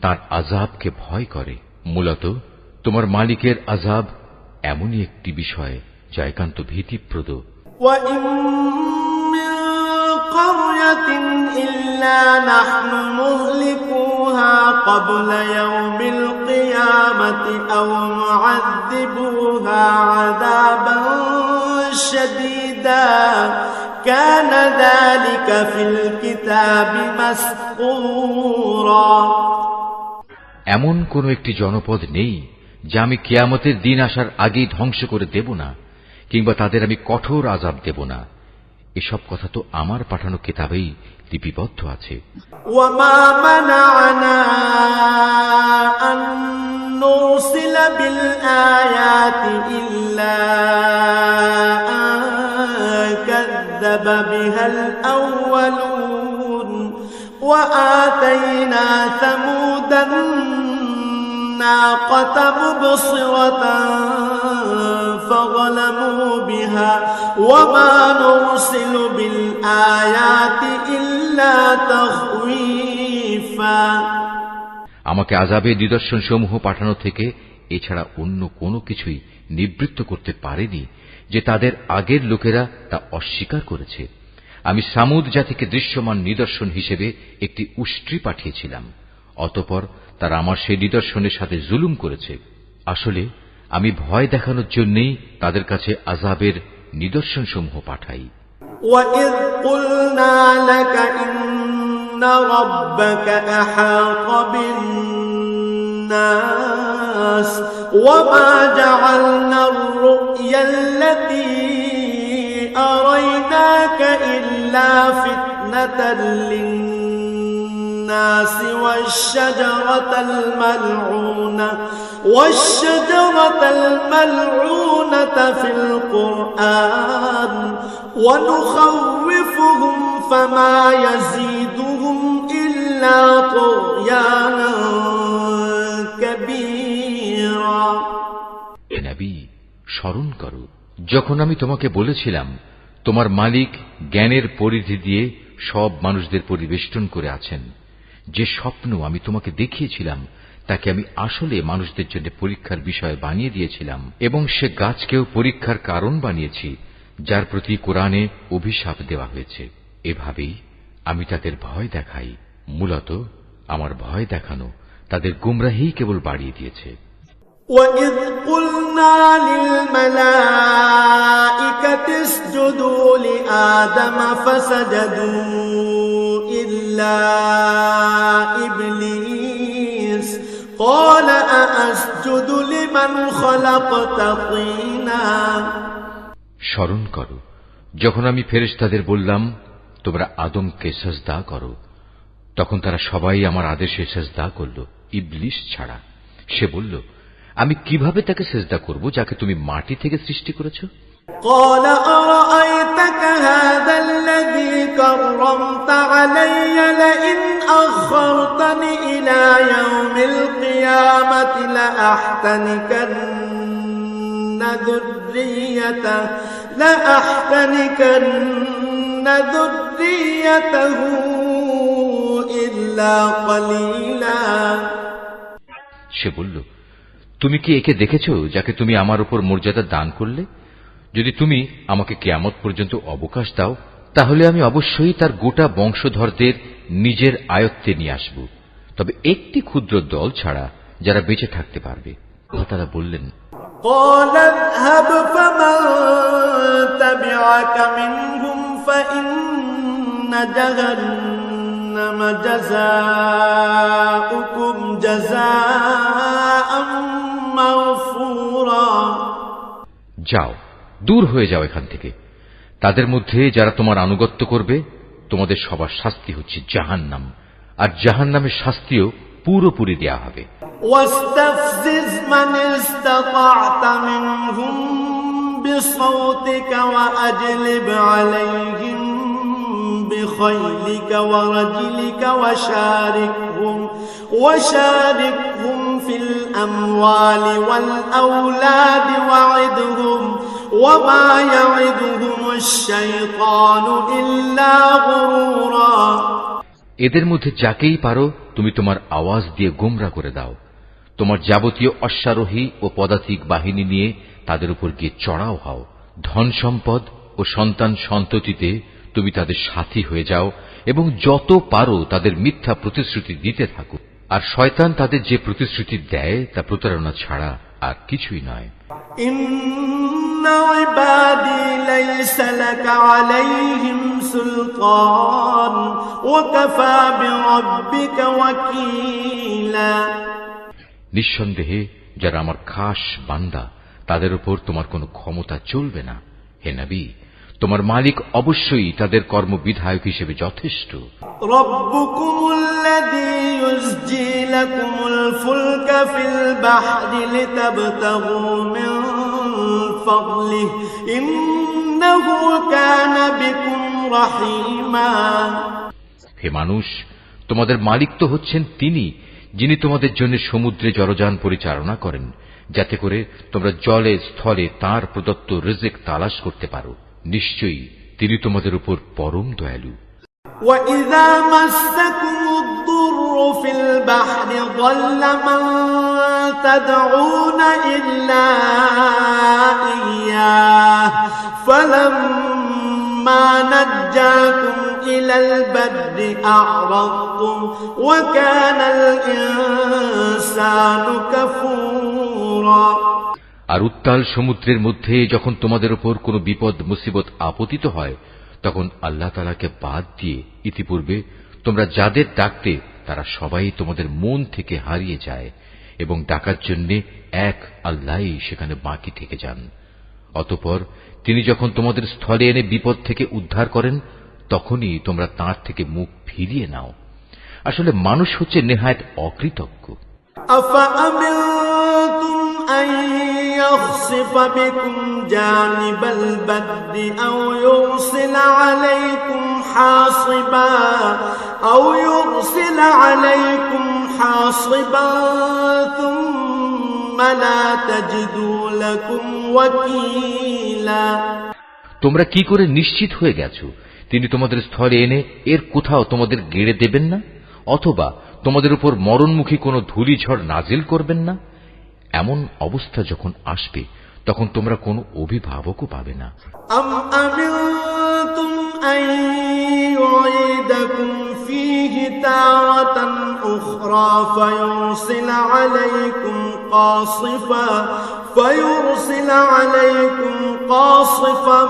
তাঁর আযাবকে ভয় করে। মূলত তোমার মালিকের আযাব এমনই একটি বিষয় যা একান্ত ভীতিপ্রদ। وَإِن مِّن قَرْيَةٍ إِلَّا نَحْنُ مُهْلِكُوهَا قَبْلَ يَوْمِ الْقِيَامَةِ أَوْ نُعَذِّبُوهَا عَذَابًا شَدِيدًا كَانَ ذَلِكَ فِي الْكِتَابِ مَسْطُورًا। এমন কোন একটি জনপদ নেই যা আমি কিয়ামতের দিন আসার আগেই ধ্বংস করে দেব না, কিংবা তাদের আমি কঠোর আযাব দেব না। এসব কথা তো আমার পাঠানো কিতাবেই লিপিবদ্ধ আছে। ওয়ামা মানা'না আন নুরসিলা বিল আয়াতি ইল্লা আন কাযযাবা বিহাল আউয়ালুন ওয়া আতাইনা সামুদান الناقة مبصرة فظلموا بها وما نرسل بالآيات إلا تخويفا। আমাকে আযাবের নিদর্শন সমূহ পাঠানো থেকে এছাড়া অন্য কোনো কিছুই নিবৃত্ত করতে পারেনি যে তাদের আগের লোকেরা তা অস্বীকার করেছে। আমি সামুদ জাতিকে দৃশ্যমান নিদর্শন হিসেবে একটি উষ্ট্রি পাঠিয়েছিলাম, অতঃপর তারা আমার সেই নিদর্শনের সাথে জুলুম করেছে। আসলে আমি ভয় দেখানোর জন্যই তাদের কাছে আযাবের নিদর্শনসমূহ পাঠাই। وَإِذْ قُلْنَا لَكَ إِنَّ رَبَّكَ أَحَاطَ بِالنَّاسِ وَمَا جَعَلْنَا الرُّؤْيَا الَّتِي أَرَيْنَاكَ إِلَّا فِتْنَةً لِلنَّاسِ والشجرة الملعونة في القرآن ونخوفهم فما يزيدهم إلا طغيانا كبيرا। হে নবী, স্মরণ করো যখন আমি তোমাকে বলেছিলাম তোমার মালিক জ্ঞানের পরিধি দিয়ে সব মানুষদের পরিবেষ্টন করে আছেন। যে স্বপ্ন আমি তোমাকে দেখিয়েছিলাম তাকে আমি আসলে মানুষদের জন্য পরীক্ষার বিষয় বানিয়ে দিয়েছিলাম, এবং সে গাছকেও পরীক্ষার কারণ বানিয়েছি যার প্রতি কোরআনে অভিশাপ দেওয়া হয়েছে। এভাবেই আমি তাদের ভয় দেখাই। মূলত আমার ভয় দেখানো তাদের গুমরাহি কেবল বাড়িয়ে দিয়েছে। وَإِذْ قُلْنَا لِلْمَلَائِكَةِ اسْجُدُوا لِآدَمَ فَسَجَدُوا إِلَّا إِبْلِيسَ قَالَ أَأَسْجُدُ لِمَنْ خَلَقْتَ طِينًا। স্মরণ করো যখন আমি ফেরেশতাদের বললাম তোমরা আদমকে সিজদা করো, তখন তারা সবাই আমার আদেশে সিজদা করল, ইবলিস ছাড়া। সে বলল, আমি কিভাবে তাকে সিজদা করব যাকে তুমি মাটি থেকে সৃষ্টি করেছো? قال أرأيتك هذا الذي كرمت علي لئن أخرتني إلى يوم القيامة لأحتنكن ذريته إلا قليلا। সে বলল, তুমি কি একে দেখেছো যাকে তুমি আমার উপর মর্যাদা দান করলে? যদি তুমি আমাকে কিয়ামত পর্যন্ত অবকাশ দাও তাহলে আমি অবশ্যই তার গোটা বংশধরদের নিজের আয়ত্তে নিয়ে আসব, তবে একটি ক্ষুদ্র দল ছাড়া যারা বেঁচে থাকতে পারবে। তারা বললেন, قال اذهب فمن تبعك منهم فإن جهنم جزاؤكم جزاء مغفورا। যাও, দূর হয়ে যাও এখান থেকে। তাদের মধ্যে যারা তোমার আনুগত্য করবে তোমাদের সবার শাস্তি হচ্ছে জাহান্নাম, আর জাহান্নামের শাস্তিও পুরোপুরি দেয়া হবে। واستفزز من استطعت منهم بصوتك وأجلب عليهم بخيلك ورجلك وشاركهم في الأموال والأولاد وعدهم وما يعدهم الشيطان إلا غرورا। এদের মধ্যে যাকেই পারো তুমি তোমার আওয়াজ দিয়ে গোমরা করে দাও। তোমার যাবতীয় অশ্বারোহী ও পদাতিক বাহিনী নিয়ে তাদের উপর গিয়ে চড়াও হও। ধন সম্পদ ও সন্তান সন্ততিতে তুমি তাদের সাথী হয়ে যাও এবং যত পারো তাদের মিথ্যা প্রতিশ্রুতি দিতে থাকো। আর শয়তান তাদের যে প্রতিশ্রুতি দেয় তা প্রতারণা ছাড়া আর কিছুই নয়। ইন্না ইবাদি লাইসা লাকা আলাইহিম সুলতান ওয়া কাফা বিরাব্বিকা ওয়াকিলা। নিঃসন্দেহে যারা আমার খাস বান্দা তাদের উপর তোমার কোনো ক্ষমতা চলবে না। হে নবী, তোমার মালিক অবশ্যই তাদের কর্মবিধায়ক হিসেবে যথেষ্ট। রব্বুকুমুল্লাযী ইউসজি লাকুমুল ফুলকা ফিল বাহরি লিতাবতাগু মিন ফাদলিহি ইন্নাহু কানা বিকুম রাহিমা। হে মানুষ, তোমাদের মালিক তো হচ্ছেন তিনি যিনি তোমাদের জন্য সমুদ্রে জলযান পরিচালনা করেন, যাতে করে তোমরা জলে স্থলে তাঁর প্রদত্ত রিজিক তালাশ করতে পারো। নিশ্চয়ই তিনি তোমাদের উপর পরম দয়ালু। وَإِذَا مَسَّكُمُ الضُّرُّ فِي الْبَحْرِ ضَلَّ مَن تدعون إلا إياه فلما نجاكم إلى البر أعرضتم وكان الإنسان كفورا। আর উত্তাল সমুদ্রের মধ্যে যখন তোমাদের উপর কোনো বিপদ মুসিবত আপতিত হয়, তখন আল্লাহ তাআলাকে বাদ দিয়ে ইতিপূর্বে তোমরা যাদের ডাকতে তারা সবাই তোমাদের মন থেকে হারিয়ে যায় এবং ডাকার জন্য এক আল্লাহই সেখানে বাকি থেকে যান। অতঃপর তিনি যখন তোমাদের স্থলে এনে বিপদ থেকে উদ্ধার করেন, তখনই তোমরা তাঁর থেকে মুখ ফিরিয়ে নাও। আসলে মানুষ হচ্ছে নেহায়েত অকৃতজ্ঞ। أفأمنتم أن يخسف بكم جانب البر أو يرسل عليكم حاصبا ثم لا تجدوا لكم وكيلا। তোমরা কি করে নিশ্চিত হয়ে গেছো তিনি তোমাদের স্থলে এনে এর কোথাও তোমাদের গেড়ে দেবেন না, অথবা তোমাদের উপর মরণমুখী কোনো ধূলিঝড় নাজিল করবেন না? এমন অবস্থা যখন আসবে তখন তোমরা কোনো অভিভাবকও পাবে না। أم أمنتم أن يعيدكم فيه تارة أخرى فيرسل عليكم قاصفا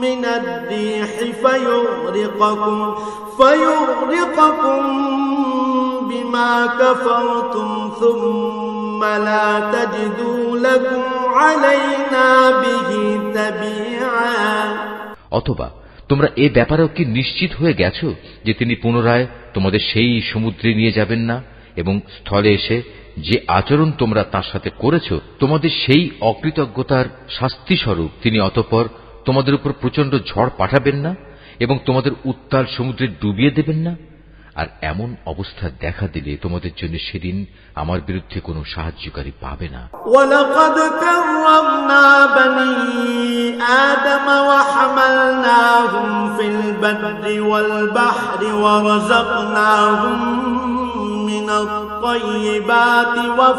من الريح فيغرقكم بما كفرتم ثم لا تجدوا لكم علينا به تبيعا। অথবা তোমরা এ ব্যাপারেও কি নিশ্চিত হয়ে গেছো যে তিনি পুনরায় তোমাদের সেই সমুদ্রে নিয়ে যাবেন না এবং স্থলে এসে যে আচরণ তোমরা তার সাথে করেছ তোমাদের সেই অকৃতজ্ঞতার শাস্তিস্বরূপ তিনি অতঃপর তোমাদের উপর প্রচন্ড ঝড় পাঠাবেন না এবং তোমাদের উত্তাল সমুদ্রে ডুবিয়ে দেবেন না? আর এমন অবস্থা দেখা দিলে তোমাদের জন্য সেদিন আমার বিরুদ্ধে কোনো সাহায্যকারী পাবে না। ওয়ালাকাদ কাররামনা বনি আদম ওয়া হামালনাহুম ফিল বাররি ওয়াল বাহরি ওয়া রাযাকনাহুম মিনাত তাইয়্যিবাতি ওয়া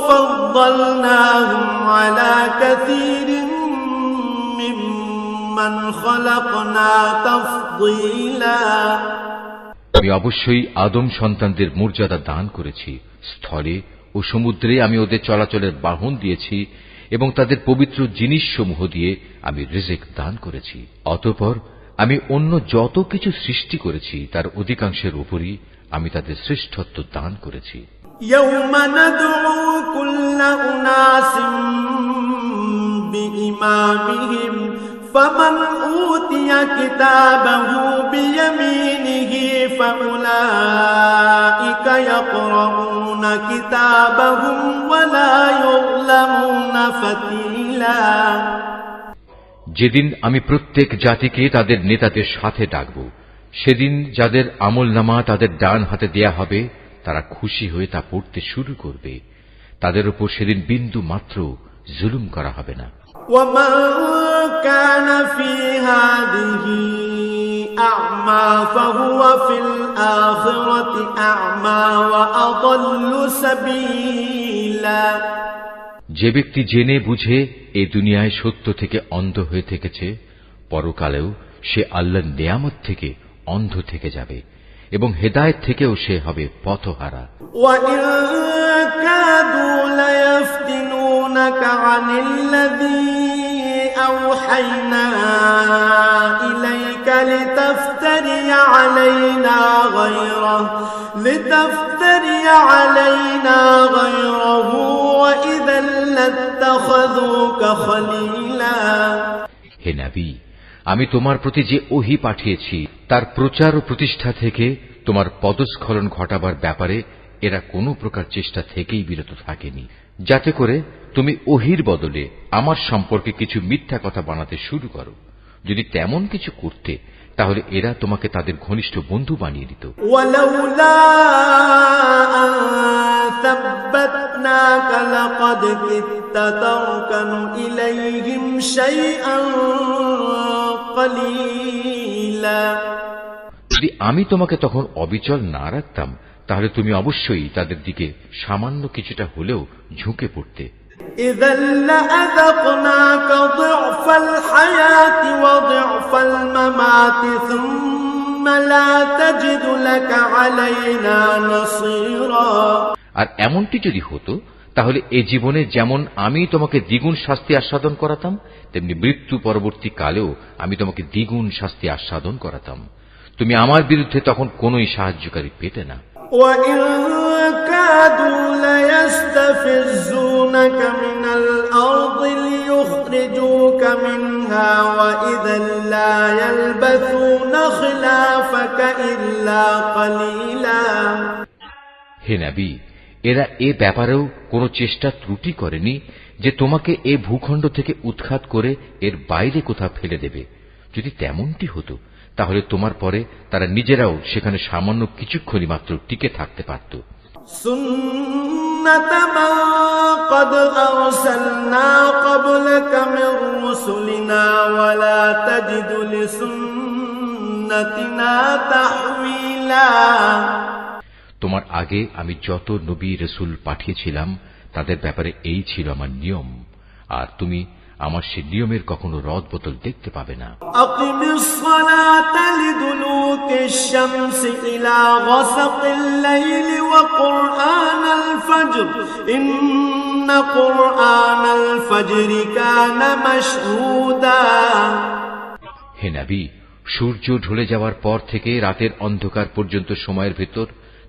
ফাদ্দালনাহুম আলা কাসীরিন মিম্মান খালাকনা তাফদীলা। আমি অবশ্যই আদম সন্তানদের মর্যাদা দান করেছি। স্থলে ও সমুদ্রে আমি ওদের চলাচলের বাহন দিয়েছি এবং তাদের পবিত্র জিনিসসমূহ দিয়ে আমি রিজিক দান করেছি। অতঃপর আমি অন্য যত কিছু সৃষ্টি করেছি তার অধিকাংশের উপরই আমি তাদের শ্রেষ্ঠত্ব দান করেছি। ইয়াওমা নাদউ কুল্লা উনাসিম বিইমামিহিম فمن أوتي كتابه بيمينه فأولئك يقرؤون كتابهم ولا يظلمون فتيلا। যেদিন আমি প্রত্যেক জাতিকে তাদের নেতাদের সাথে ডাকব, সেদিন যাদের আমলনামা তাদের ডান হাতে দেয়া হবে তারা খুশি হয়ে তা পড়তে শুরু করবে। তাদের উপর সেদিন বিন্দু মাত্র জুলুম করা হবে না। ومن كان في هذه أعمى فهو في الآخرة أعمى وأضل سبيلا। যে ব্যক্তি জেনে বুঝে এই দুনিয়ায় সত্য থেকে অন্ধ হয়ে থেকেছে, পরকালেও সে আল্লাহর নেয়ামত থেকে অন্ধ থেকে যাবে এবং হেদায়েত থেকেও সে হবে পথহারা। وَإِن كَادُوا لَيَفْتِنُونَكَ عَنِ الَّذِي أَوْحَيْنَا إِلَيْكَ لِتَفْتَرِيَ عَلَيْنَا غَيْرَهُ وَإِذًا لَاتَّخَذُوكَ خَلِيلًا। হে নবী, আমি তোমার প্রতি যে ওহী পাঠিয়েছি তার প্রচার ও প্রতিষ্ঠা থেকে তোমার পদস্খলন ঘটাবার ব্যাপারে এরা কোনো প্রকার চেষ্টা থেকেই বিরত থাকেনি, যাতে করে তুমি ওহীর বদলে আমার সম্পর্কে কিছু মিথ্যা কথা বানাতে শুরু করো। যদি তেমন কিছু করতে তাহলে এরা তোমাকে তাদের ঘনিষ্ঠ বন্ধু বানিয়ে দিত। ওয়ালাউলা আন সাব্বাতনাকা লাকাদ কিত্তা তারকানু ইলাইহিম শাইআন কলিলা। যদি আমি তোমাকে তখন অবিচল না রাখতাম তাহলে তুমি অবশ্যই তাদের দিকে সামান্য কিছুটা হলেও ঝুঁকে পড়তে। إذا لأذقناك ضعف الحياة وضعف الممات ثم لا تجد لك علينا نصيرا। আর এমনটি যদি হতো তাহলে এ জীবনে যেমন আমি তোমাকে দ্বিগুণ শাস্তি আস্বাদন করাতাম, তেমনি মৃত্যু পরবর্তী কালেও আমি তোমাকে দ্বিগুণ শাস্তি আস্বাদন করাতাম। তুমি আমার বিরুদ্ধে তখন কোনোই সাহায্যকারী পেতে না। وَإِن كَادُوا لَيَسْتَفِزُّونَكَ مِنَ الْأَرْضِ لِيُخْرِجُوكَ مِنْهَا وَإِذًا لَّا يَلْبَثُونَ خِلَافَكَ إِلَّا قَلِيلًا। হে নবী, এরা এ ব্যাপারেও কোনো চেষ্টা ত্রুটি করেনি যে তোমাকে এ ভূখণ্ড থেকে উৎখাত করে এর বাইরে কোথাও ফেলে দেবে। যদি তেমনটি হতো তাহলে তোমার পরে তারা নিজেরাও সেখানে সামান্য কিছুক্ষণই মাত্র টিকে থাকতে পারত। سُنَّةَ مَن قَدْ أَرْسَلْنَا قَبْلَكَ مِن رُّسُلِنَا وَلَا تَجِدُ لِسُنَّتِنَا تَحْوِيلًا। তোমার আগে আমি যত নবী রাসূল পাঠিয়েছিলাম তাদের ব্যাপারে এই ছিল আমার নিয়ম, আর তুমি আমার সে নিয়মের কখনো রদবদল দেখতে পাবে না। আকিমিস সালাতা লিদুলুকিশ শামসি ইলা গাসাকিল লাইলি ওয়া কুরআনাল ফজর ইন্না কুরআনাল ফজরি কানা মাশহুদা। হে নবী, সূর্য ঢলে যাওয়ার পর থেকে রাতের অন্ধকার পর্যন্ত সময়ের ভেতর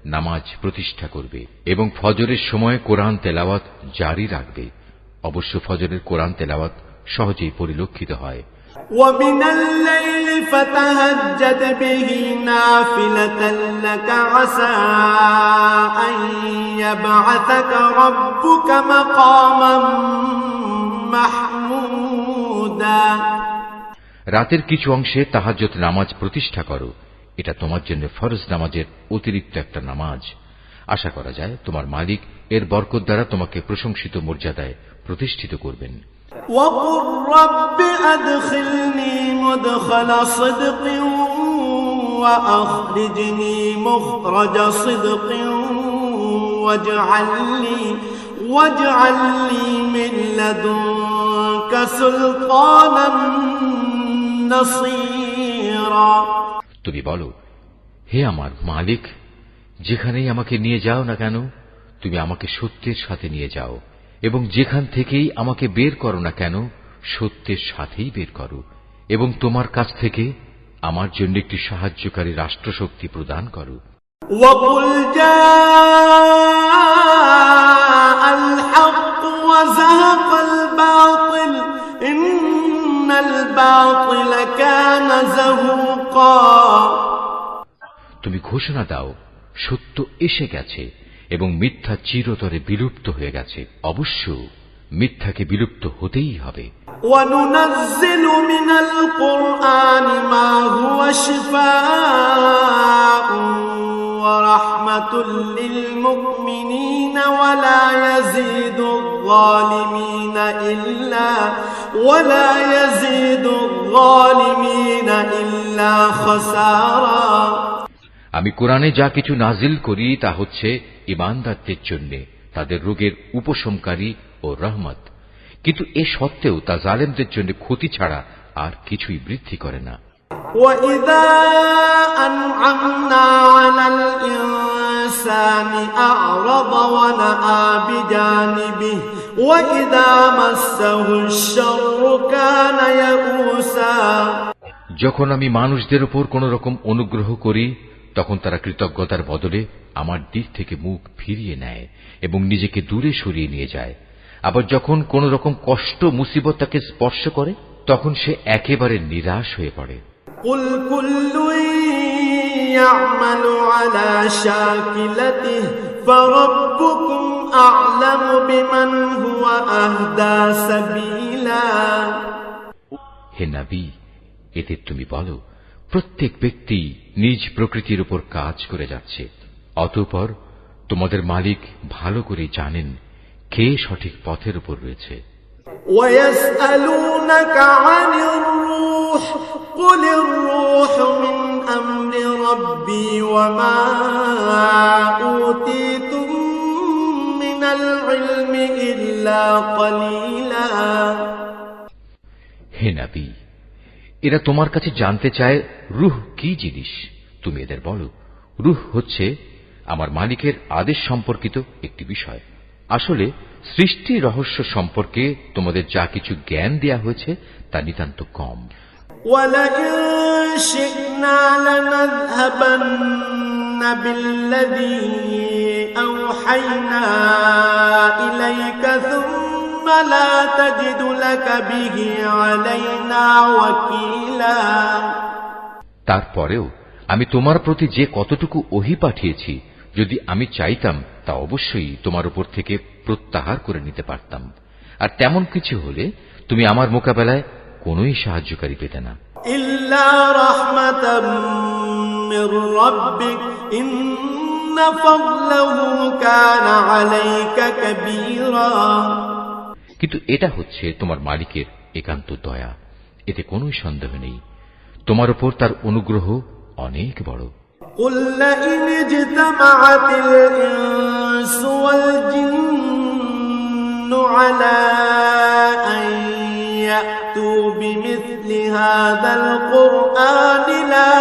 নামাজ প্রতিষ্ঠা করবে এবং ফজরের সময় কোরআন তেলাওয়াত জারি রাখবে। অবশ্য ফজরের কোরআন তেলাওয়াত সহজেই পরিলক্ষিত হয়। وَمِنَ اللَّيْلِ فَتَهَجَّدْ بِهِ نَافِلَةً لَكَ عَسَىٰ أَن يَبْعَثَكَ رَبُّكَ مَقَامًا مَحْمُودًا। রাতের কিছু অংশে তাহাজ্জুদ নামাজ প্রতিষ্ঠা করো, এটা তোমার জন্য ফরজ নামাজের অতিরিক্ত একটা নামাজ। আশা করা যায় তোমার মালিক এর বরকত দ্বারা তোমাকে প্রশংসিত মর্যাদায় প্রতিষ্ঠিত করবেন। وَقُل رَّبِّ أَدْخِلْنِي مُدْخَلَ صِدْقٍ وَأَخْرِجْنِي مُخْرَجَ صِدْقٍ وَاجْعَل لِّي مِن لَّدُنكَ سُلْطَانًا نَّصِيرًا। তুমি বলো, হে আমার মালিক, যেখানেই আমাকে নিয়ে যাও না কেন তুমি আমাকে সত্যের সাথে নিয়ে যাও, এবং যেখান থেকেই আমাকে বের করো না কেন সত্যের সাথেই বের করো, এবং তোমার কাছ থেকে আমার জন্য একটি সাহায্যকারী রাষ্ট্রশক্তি প্রদান করো। وَقُلْ جَاءَ الْحَقُّ وَزَهَقَ الْبَاطِلُ إِنَّ الْبَاطِلَ كَانَ زَهُوقًا। তুমি ঘোষণা দাও, সত্য এসে গেছে এবং মিথ্যা চিরতরে বিলুপ্ত হয়ে গেছে। অবশ্য মিথ্যাকে বিলুপ্ত হতেই হবে। وَنُنَزِّلُ مِنَ الْقُرْآنِ مَا هُوَ شِفَاءٌ وَرَحْمَةٌ لِّلْمُؤْمِنِينَ وَلَا يَزِيدُ الظَّالِمِينَ إِلَّا خَسَارًا। আমি কোরআনে যা কিছু নাজিল করি তা হচ্ছে ঈমানদারদের জন্য তাদের রোগের উপশমকারী ও রহমত, কিন্তু এ সত্ত্বেও তা জালেমদের জন্য ক্ষতি ছাড়া আর কিছুই বৃদ্ধি করে না। وَإِذَا أَنْعَمْنَا عَلَى الْإِنسَانِ أَعْرَضَ وَنَأَىٰ بِجَانِبِهِ وَإِذَا مَسَّهُ الشَّرُّ كَانَ يَئُوسًا। যখন আমি মানুষদের উপর কোন রকম অনুগ্রহ করি তখন তারা কৃতজ্ঞতার বদলে আমার দিক থেকে মুখ ফিরিয়ে নেয় এবং নিজেকে দূরে সরিয়ে নিয়ে যায়। আবার যখন কোন রকম কষ্ট মুসিবত তাকে স্পর্শ করে তখন সে একেবারে নিরাশ হয়ে পড়ে। قُلْ كُلٌّ يَعْمَلُ عَلَى شَاكِلَتِهِ فَرَبُّكُمْ أَعْلَمُ بِمَنْ هُوَ أَهْدَىٰ سَبِيلًا। হে নবী, এতে তুমি বলো, প্রত্যেক ব্যক্তি নিজ প্রকৃতির উপর কাজ করে যাচ্ছে, অতঃপর তোমাদের মালিক ভালো করে জানেন কে সঠিক পথের উপর রয়েছে। وَيَسْأَلُونَكَ عَنِ الرُّوحِ قُلِ الرُّوحُ مِنْ أَمْرِ رَبِّي وَمَا أوتيتم من العلم إلا قليلا হে নবী, এরা তোমার কাছে জানতে চায় রূহ কি জিনিস। তুমি এদের বলো, রূহ হচ্ছে আমার মালিকের আদেশ সম্পর্কিত একটি বিষয়। আসলে সৃষ্টি রহস্য সম্পর্কে তোমাদের যা কিছু জ্ঞান দেয়া হয়েছে তা নিতান্ত কম। ولئن شئنا لنذهبن بالذي أوحينا إليك ثم لا تجد لك به علينا وكيلا তারপরেও আমি তোমার প্রতি যে কতটুকু ওহী পাঠিয়েছি, যদি আমি চাইতাম তা অবশ্যই তোমার উপর থেকে প্রত্যাহার করে নিতে পারতাম। আর তেমন কিছু হলে তুমি আমার মোকাবেলায় কোনোই সাহায্যকারী পেতে না। إلا رحمة من ربك إن فضله كان عليك كبيرا কিন্তু এটা হচ্ছে তোমার মালিকের একান্ত দয়া, এতে কোনোই সন্দেহ নেই। তোমার উপর তার অনুগ্রহ অনেক বড়। قل لئن اجتمعت الإنس والجن على أن يأتوا بمثل هذا القرآن لا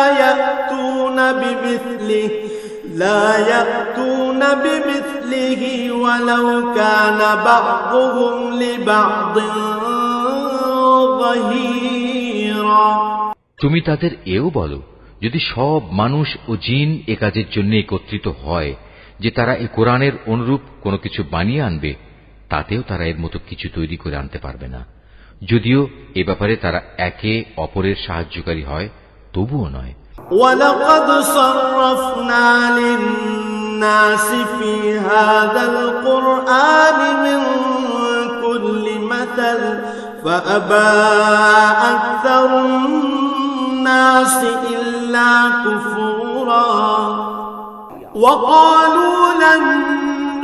يأتون بمثله ولو كان بعضهم لبعض ظهيرا তুমি তাদের এও বলো, যদি সব মানুষ ও জিন এ কাজের জন্য একত্রিত হয় যে তারা এই কোরআনের অনুরূপ কোনো কিছু বানিয়ে আনবে, তাতেও তারা এর মতো কিছু তৈরি করে আনতে পারবে না। যদিও এ ব্যাপারে তারা একে অপরের সাহায্যকারী হয়, তবুও নয়। وَلَقَدْ صَرَّفْنَا لِلنَّاسِ فِي هَذَا الْقُرْآنِ مِنْ كُلِّ مَثَلٍ فَأَبَى أَكْثَرُ النَّاسِ إِلَّا كُفُورًا وَقَالُوا لَن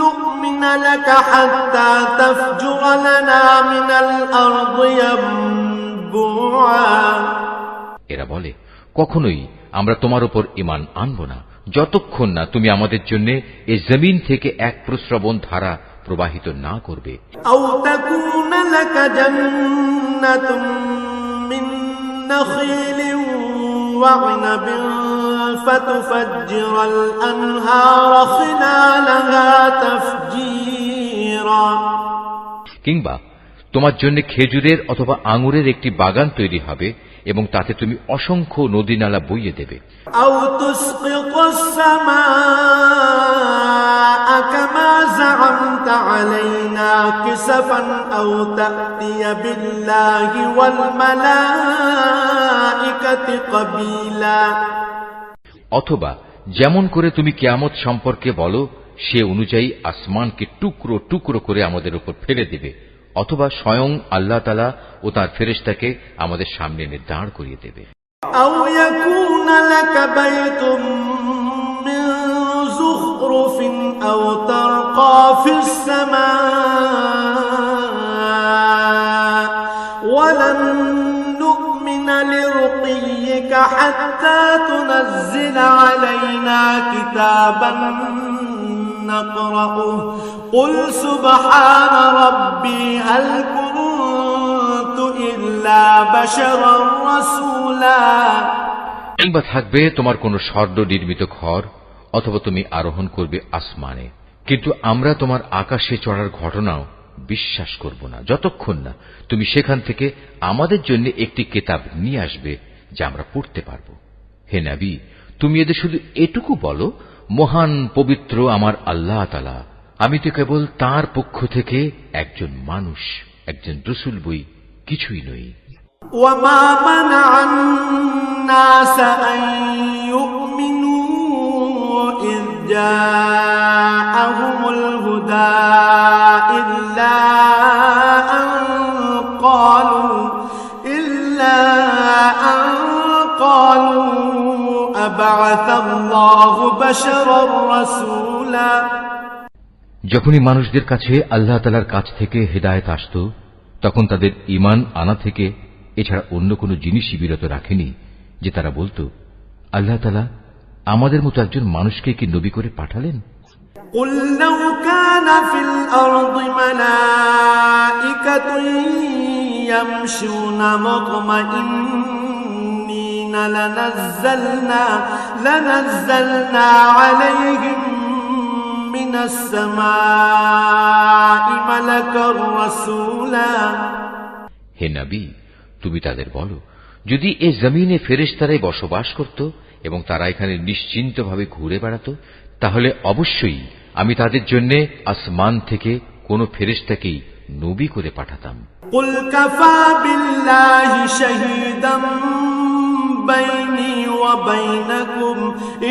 نُّؤْمِنَ لَكَ حَتَّى تَفْجُرَ لَنَا مِنَ الْأَرْضِ يَنبُوعًا এরা বলে, কখনোই আমরা তোমার উপর ঈমান আনব না যতক্ষণ না তুমি আমাদের জন্য এই জমিন থেকে এক প্রস্রবণ ধারা প্রবাহিত না করবে। أو تكون لك جنة من نخيل وعنب فتفجر الأنهار خلالها تفجيرا কিংবা তোমার জন্য খেজুরের অথবা আঙুরের একটি বাগান তৈরি হবে এবং তাতে তুমি অসংখ্য নদী নালা বইয়ে দেবে। أو تسقط السماء كما زعمت علينا كسفا أو تأتي بالله والملائكة قبيلا অথবা যেমন করে তুমি কিয়ামত সম্পর্কে বলো সে অনুযায়ী আসমানকে টুকরো টুকরো করে আমাদের উপর ফেলে দেবে, অথবা স্বয়ং আল্লাহ তাআলা ও তার ফেরেশতাকে আমাদের সামনে এনে দাঁড় করিয়ে দেবে। أو يكون لك بيت من زخرف أو ترقى في السماء ولن نؤمن لرقيك حتى تنزل علينا كتابا نقرأه قل سبحان ربي هل كنت إلا بشرا رسولا কিংবা থাকবে তোমার কোন স্বর্ণ নির্মিত ঘর, অথবা তুমি আরোহণ করবে আসমানে, কিন্তু আমরা তোমার আকাশে চড়ার ঘটনাও বিশ্বাস করব না যতক্ষণ না তুমি সেখান থেকে আমাদের জন্য একটি কিতাব নিয়ে আসবে যা আমরা পড়তে পারব। হে নবী, তুমি এদের শুধু এটুকু বলো, মহান পবিত্র আমার আল্লাহ তাআলা, আমি তো কেবল তাঁর পক্ষ থেকে একজন মানুষ, একজন রাসূল বই, কিছুই নই। وما منع الناس أن يؤمنوا إذ جاءهم الهدى إلا أن قالوا أبعث الله بشرا رسولا যখনই মানুষদের কাছে আল্লাহ তাআলার কাছ থেকে হেদায়েত আসত, তখন তাদের ঈমান আনা থেকে এছাড়া অন্য কোনো জিনিসই বিরত রাখেনি যে তারা বলতো, আল্লাহ তাআলা আমাদের মতো একজন মানুষকে কি নবী করে পাঠালেন? قل لو كان في الأرض ملائكة يمشون مطمئنين لنزلنا عليهم من السماء ملكا رسولا হে নবী, তুমি তাদের বলো, যদি এ জমিনে ফেরেশতারাই বসবাস করত এবং তারা এখানে নিশ্চিন্তভাবে ঘুরে বেড়াত, তাহলে অবশ্যই আমি তাদের জন্য আসমান থেকে কোন ফেরেশতাকেই নবী করে পাঠাতাম। قل كفى بالله شهيدا بيني وبينكم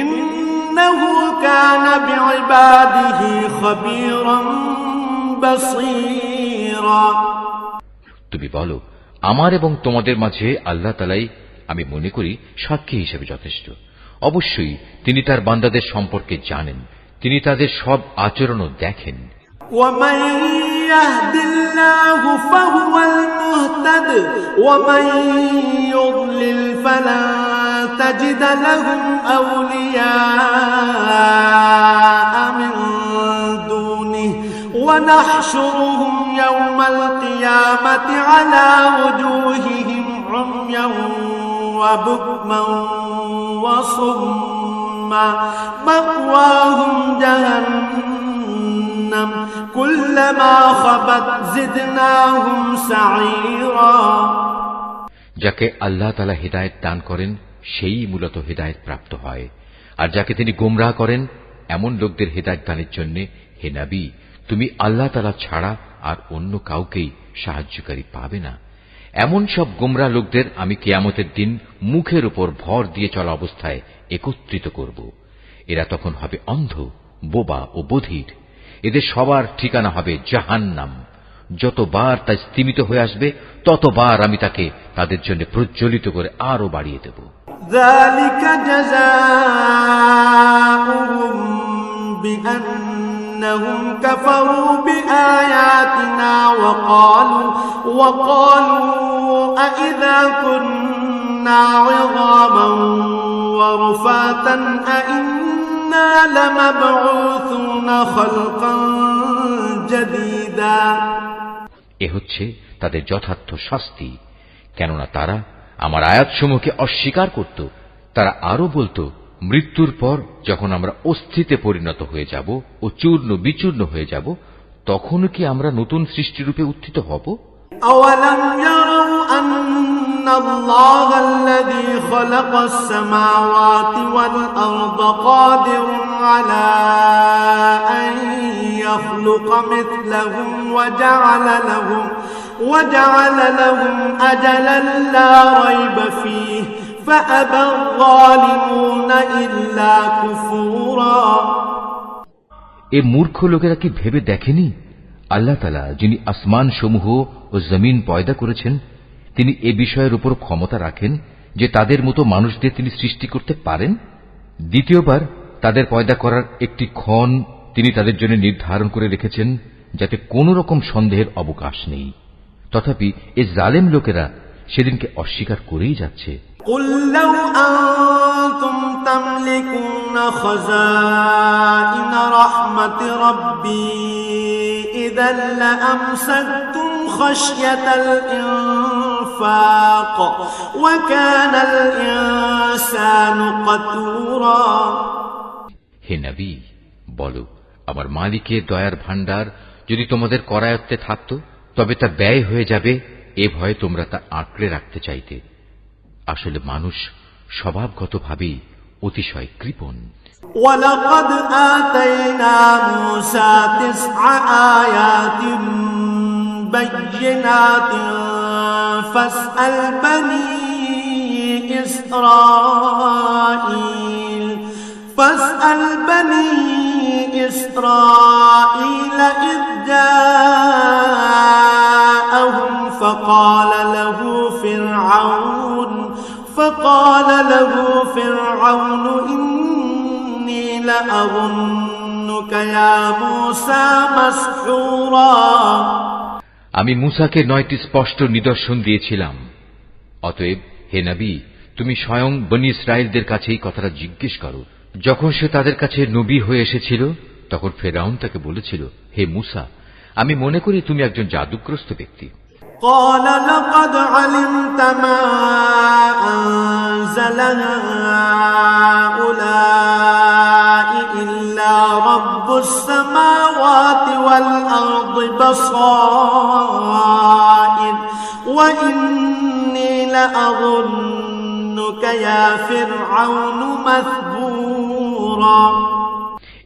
إنه كان بعباده خبيرا بصيرا তুমি বলো, আমার এবং তোমাদের মাঝে আল্লাহ তাআলাই আমি মনে করি সাক্ষী হিসেবে যথেষ্ট। অবশ্যই তিনি তার বান্দাদের সম্পর্কে জানেন, তিনি তাদের সব আচরণও দেখেন। ومن يهد الله فهو المهتد ومن يضلل فلن تجد لهم أولياء من دونه ونحشرهم يوم القيامة على وجوههم عميا وبكما وصما مأواهم جهنم كلما خبت زدناهم سعيرا যাকে আল্লাহ তাআলা হিদায়াত দান করেন সেই মূলত হিদায়াত প্রাপ্ত হয়, আর যাকে তিনি গোমরাহ করেন এমন লোকদের হিদায়াত দানের জন্য হে নবী, তুমি আল্লাহ তাআলা ছাড়া আর অন্য কাউকেই সাহায্যকারী পাবে না। এমন সব গোমরাহ লোকদের আমি কিয়ামতের দিন মুখের উপর ভর দিয়ে চলা অবস্থায় একত্রিত করব। এরা তখন হবে অন্ধ, বোবা ও বধির। এদের সবার ঠিকানা হবে জাহান্নাম। যতবার তা স্তিমিত হয়ে আসবে ততবার আমি তাকে তাদের জন্য প্রজ্বলিত করে আরো বাড়িয়ে দেব। ذلك جزاؤهم بأنهم كفروا بآياتنا وقالوا أإذا كنا عظاما ورفاتا أإنا لمبعوثون خلقا جديدا এ হচ্ছে তাদের যথার্থ শাস্তি, কেননা তারা আমার আয়াতসমূহকে অস্বীকার করত। তারা আরো বলতো, মৃত্যুর পর যখন আমরা অস্থিতে পরিণত হয়ে যাব ও চূর্ণ বিচূর্ণ হয়ে যাব, তখন কি আমরা নতুন সৃষ্টিরূপে উত্থিত হব? أولم يروا أن الله الذي خلق السماوات والأرض قادر على أن يخلق مثلهم وجعل لهم أجلا لا ريب فيه فأبى الظالمون إلا كفورا এ মূর্খ লোকেরা কি ভেবে দেখেনি, আল্লাহ তাআলা যিনি আসমান সমূহ ও জমিন পয়দা করেছেন, তিনি এ বিষয়ের উপর ক্ষমতা রাখেন যে তাদের মতো মানুষদের তিনি সৃষ্টি করতে পারেন। দ্বিতীয়বার তাদের পয়দা করার একটি ক্ষণ তিনি তাদের জন্য নির্ধারণ করে রেখেছেন, যাতে কোন রকম সন্দেহের অবকাশ নেই। তথাপি এ জালেম লোকেরা সেদিনকে অস্বীকার করেই যাচ্ছে। قل لو أنتم تملكون خزائن رحمة ربي إذا لأمسكتم خشية الإنفاق وكان الإنسان قتورا হে নবী, বলো, আমার মালিকের দয়ার ভাণ্ডার যদি তোমাদের করায়ত্তে থাকত, তবে তা ব্যয় হয়ে যাবে এ ভয়ে তোমরা তা আঁকড়ে রাখতে চাইতে। আসলে মানুষ স্বভাবগতভাবেই অতিশয় কৃপণ। وَلَقَدْ آتَيْنَا مُوسَى 9 آيَاتٍ بَيِّنَاتٍ فَاسْأَلْ بَنِي إِسْرَائِيلَ إِذْ جَاءَهُمْ فقال له فرعون إني لأظنك يا موسى مسحورا আমি মূসাকে 9টি স্পষ্ট নিদর্শন দিয়েছিলাম। অতএব হে নবী, তুমি স্বয়ং বনী ইসরাইলদের কাছে এই কথাটা জিজ্ঞেস করো। যখন সে তাদের কাছে নবী হয়ে এসেছিল, তখন ফেরাউন তাকে বলেছিল, হে মুসা, আমি মনে করি তুমি একজন জাদুগ্রস্ত ব্যক্তি। قال لقد علمت ما أنزل هؤلاء إلا رب السماوات والأرض بصائر وإني لأظنك يا فرعون مثبورا।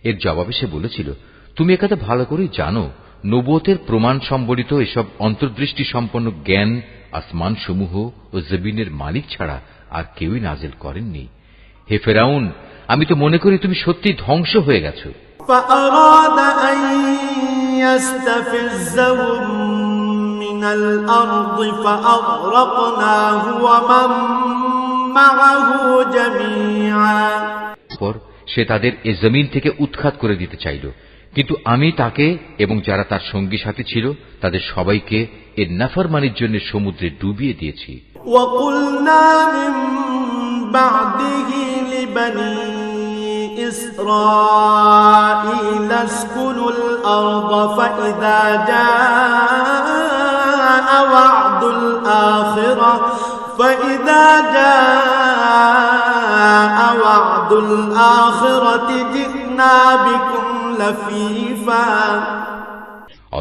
এর জবাবে সে বলেছিল, তুমি একথা ভালো করে জানো, নবুয়তের প্রমাণ সম্বলিত এসব অন্তর্দৃষ্টি সম্পন্ন জ্ঞান আসমান সমূহ ও জমিনের মালিক ছাড়া আর কেউই নাজিল করেননি। হে ফেরাউন, আমি তো মনে করি তুমি সত্যি ধ্বংস হয়ে গেছো। فأراد أن يستفزهم من الأرض فأغرقناه ومن معه جميعا। পর সে তাদের এ জমিন থেকে উৎখাত করে দিতে চাইল, কিন্তু আমি তাকে এবং যারা তার সঙ্গী সাথী ছিল তাদের সবাইকে এর নাফরমানির জন্য সমুদ্রে ডুবিয়ে দিয়েছি। وقلنا من بعده لبني إسرائيل اسكنوا الأرض فإذا جاء وعد الآخرة جئنا بكم لفيفا।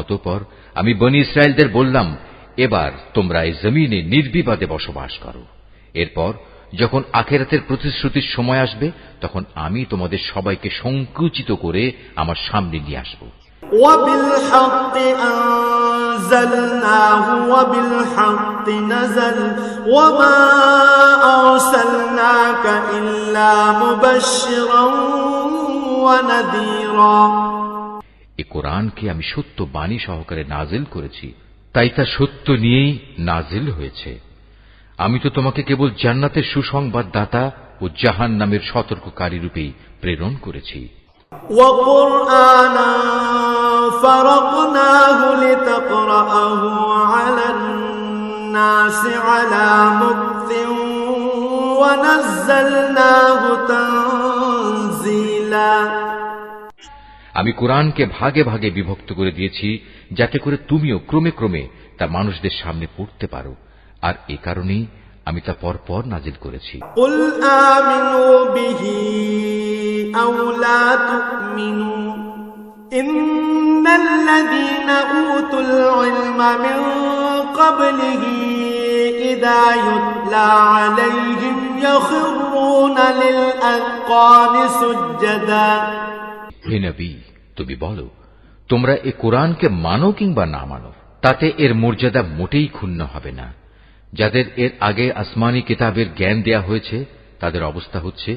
অতঃপর আমি বনী ইসরায়েলদের বললাম, এবার তোমরা এই জমিনে নির্বিবাদে বসবাস করো। এরপর যখন আখিরাতের প্রতিশ্রুতির সময় আসবে তখন আমি তোমাদের সবাইকে সংকুচিত করে আমার সামনে নিয়ে আসব। وبالحق أنزلناه وبالحق نزل وما أرسلناك إلا مبشرا ونذيرا। এই কোরআনকে আমি সত্য বাণী সহকারে নাজিল করেছি, তাই তা সত্য নিয়েই নাজিল হয়েছে। আমি তো তোমাকে কেবল জান্নাতের সুসংবাদদাতা ও জাহান্নামের সতর্ককারী রূপেই প্রেরণ করেছি। وقرآنا فرقناه لتقرأه على الناس على مكث ونزلناه تنزيلا। আমি কোরআনকে ভাগে ভাগে বিভক্ত করে দিয়েছি যাতে করে তুমিও ক্রমে ক্রমে তা মানুষদের সামনে পড়তে পারো, আর এ কারণেই আমি তা পরপর নাজিল করেছি। قل آمنوا به أو لا تؤمنوا إن الذين أوتوا العلم من قبله إذا يتلى عليهم يخرون للأذقان سجدا। হে নবী, তুমি বলো, তোমরা এ কোরআনকে মানো কিংবা না মানো, তাতে এর মর্যাদা মোটেই ক্ষুণ্ণ হবে না। যাদের এর আগে আসমানি কিতাবের জ্ঞান দেয়া হয়েছে তাদের অবস্থা হচ্ছে,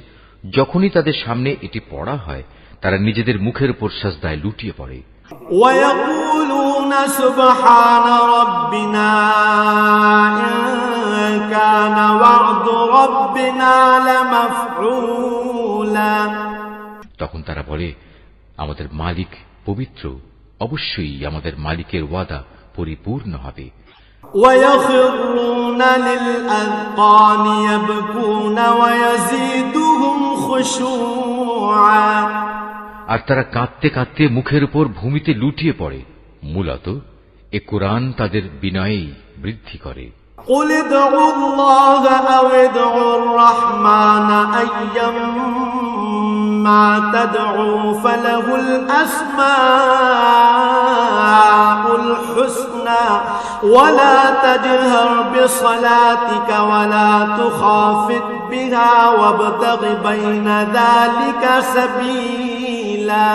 যখনই তাদের সামনে এটি পড়া হয় তারা নিজেদের মুখের উপর সাজদায় লুটিয়ে পড়ে। ويقولون سبحان ربنا إن كان وعد ربنا لمفعولا। তখন তারা বলে, আমাদের মালিক পবিত্র, অবশ্যই আমাদের মালিকের ওয়াদা পরিপূর্ণ হবে। ويخرون للأذقان يبكون ويزيدهم خشوعا। আর তারা কাঁদতে কাঁদতে মুখের উপর ভূমিতে লুটিয়ে পড়ে। মূলত এ কোরআন তাদের বিনয়েই বৃদ্ধি করে। قل ادعوا الله أو ادعوا الرحمن أيما تدعوا فله الأسماء الحسنى ولا تجهر بصلاتك ولا تخافت بها وابتغ بين ذلك سبيلا।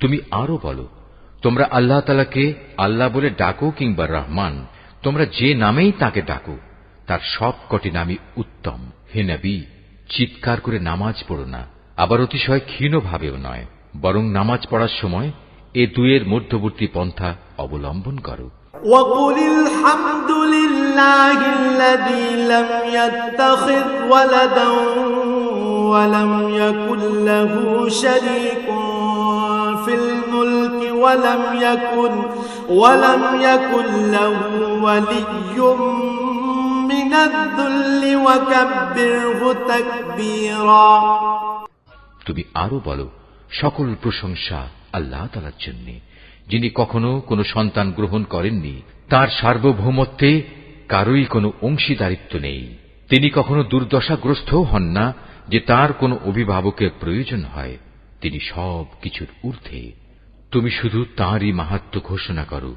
তুমি আরো বলো, তোমরা আল্লাহ তাআলাকে আল্লাহ বলে ডাকো কিংবা রহমান, তোমরা যে নামেই তাকে ডাকো তার সব কটি নামই উত্তম। হে নবী, চিৎকার করে নামাজ পড়ো না, আবার অতিশয় ক্ষীণ ভাবেও নয়, বরং নামাজ পড়ার সময় এ দুয়ের মধ্যবর্তী পন্থা অবলম্বন করো। وقل الحمد لله الذي لم يتخذ ولدا ولم يكن له شريك في الملك ولم يكن له ولي من الذل وكبره تكبيرا। তুমি আরো বলো, সকল প্রশংসা আল্লাহ তাআলার জন্য, যিনি কখনো কোনো সন্তান গ্রহণ করেননি। তার সার্বভৌমত্বে কারোই কোনো অংশীদারিত্ব নেই। তিনি কখনো দুর্দশাগ্রস্তও হন না যে তার কোনো অভিভাবকের প্রয়োজন হয়। তিনি সব কিছুর ঊর্ধ্বে। তুমি শুধু তাঁরই মাহাত্ম্য ঘোষণা করো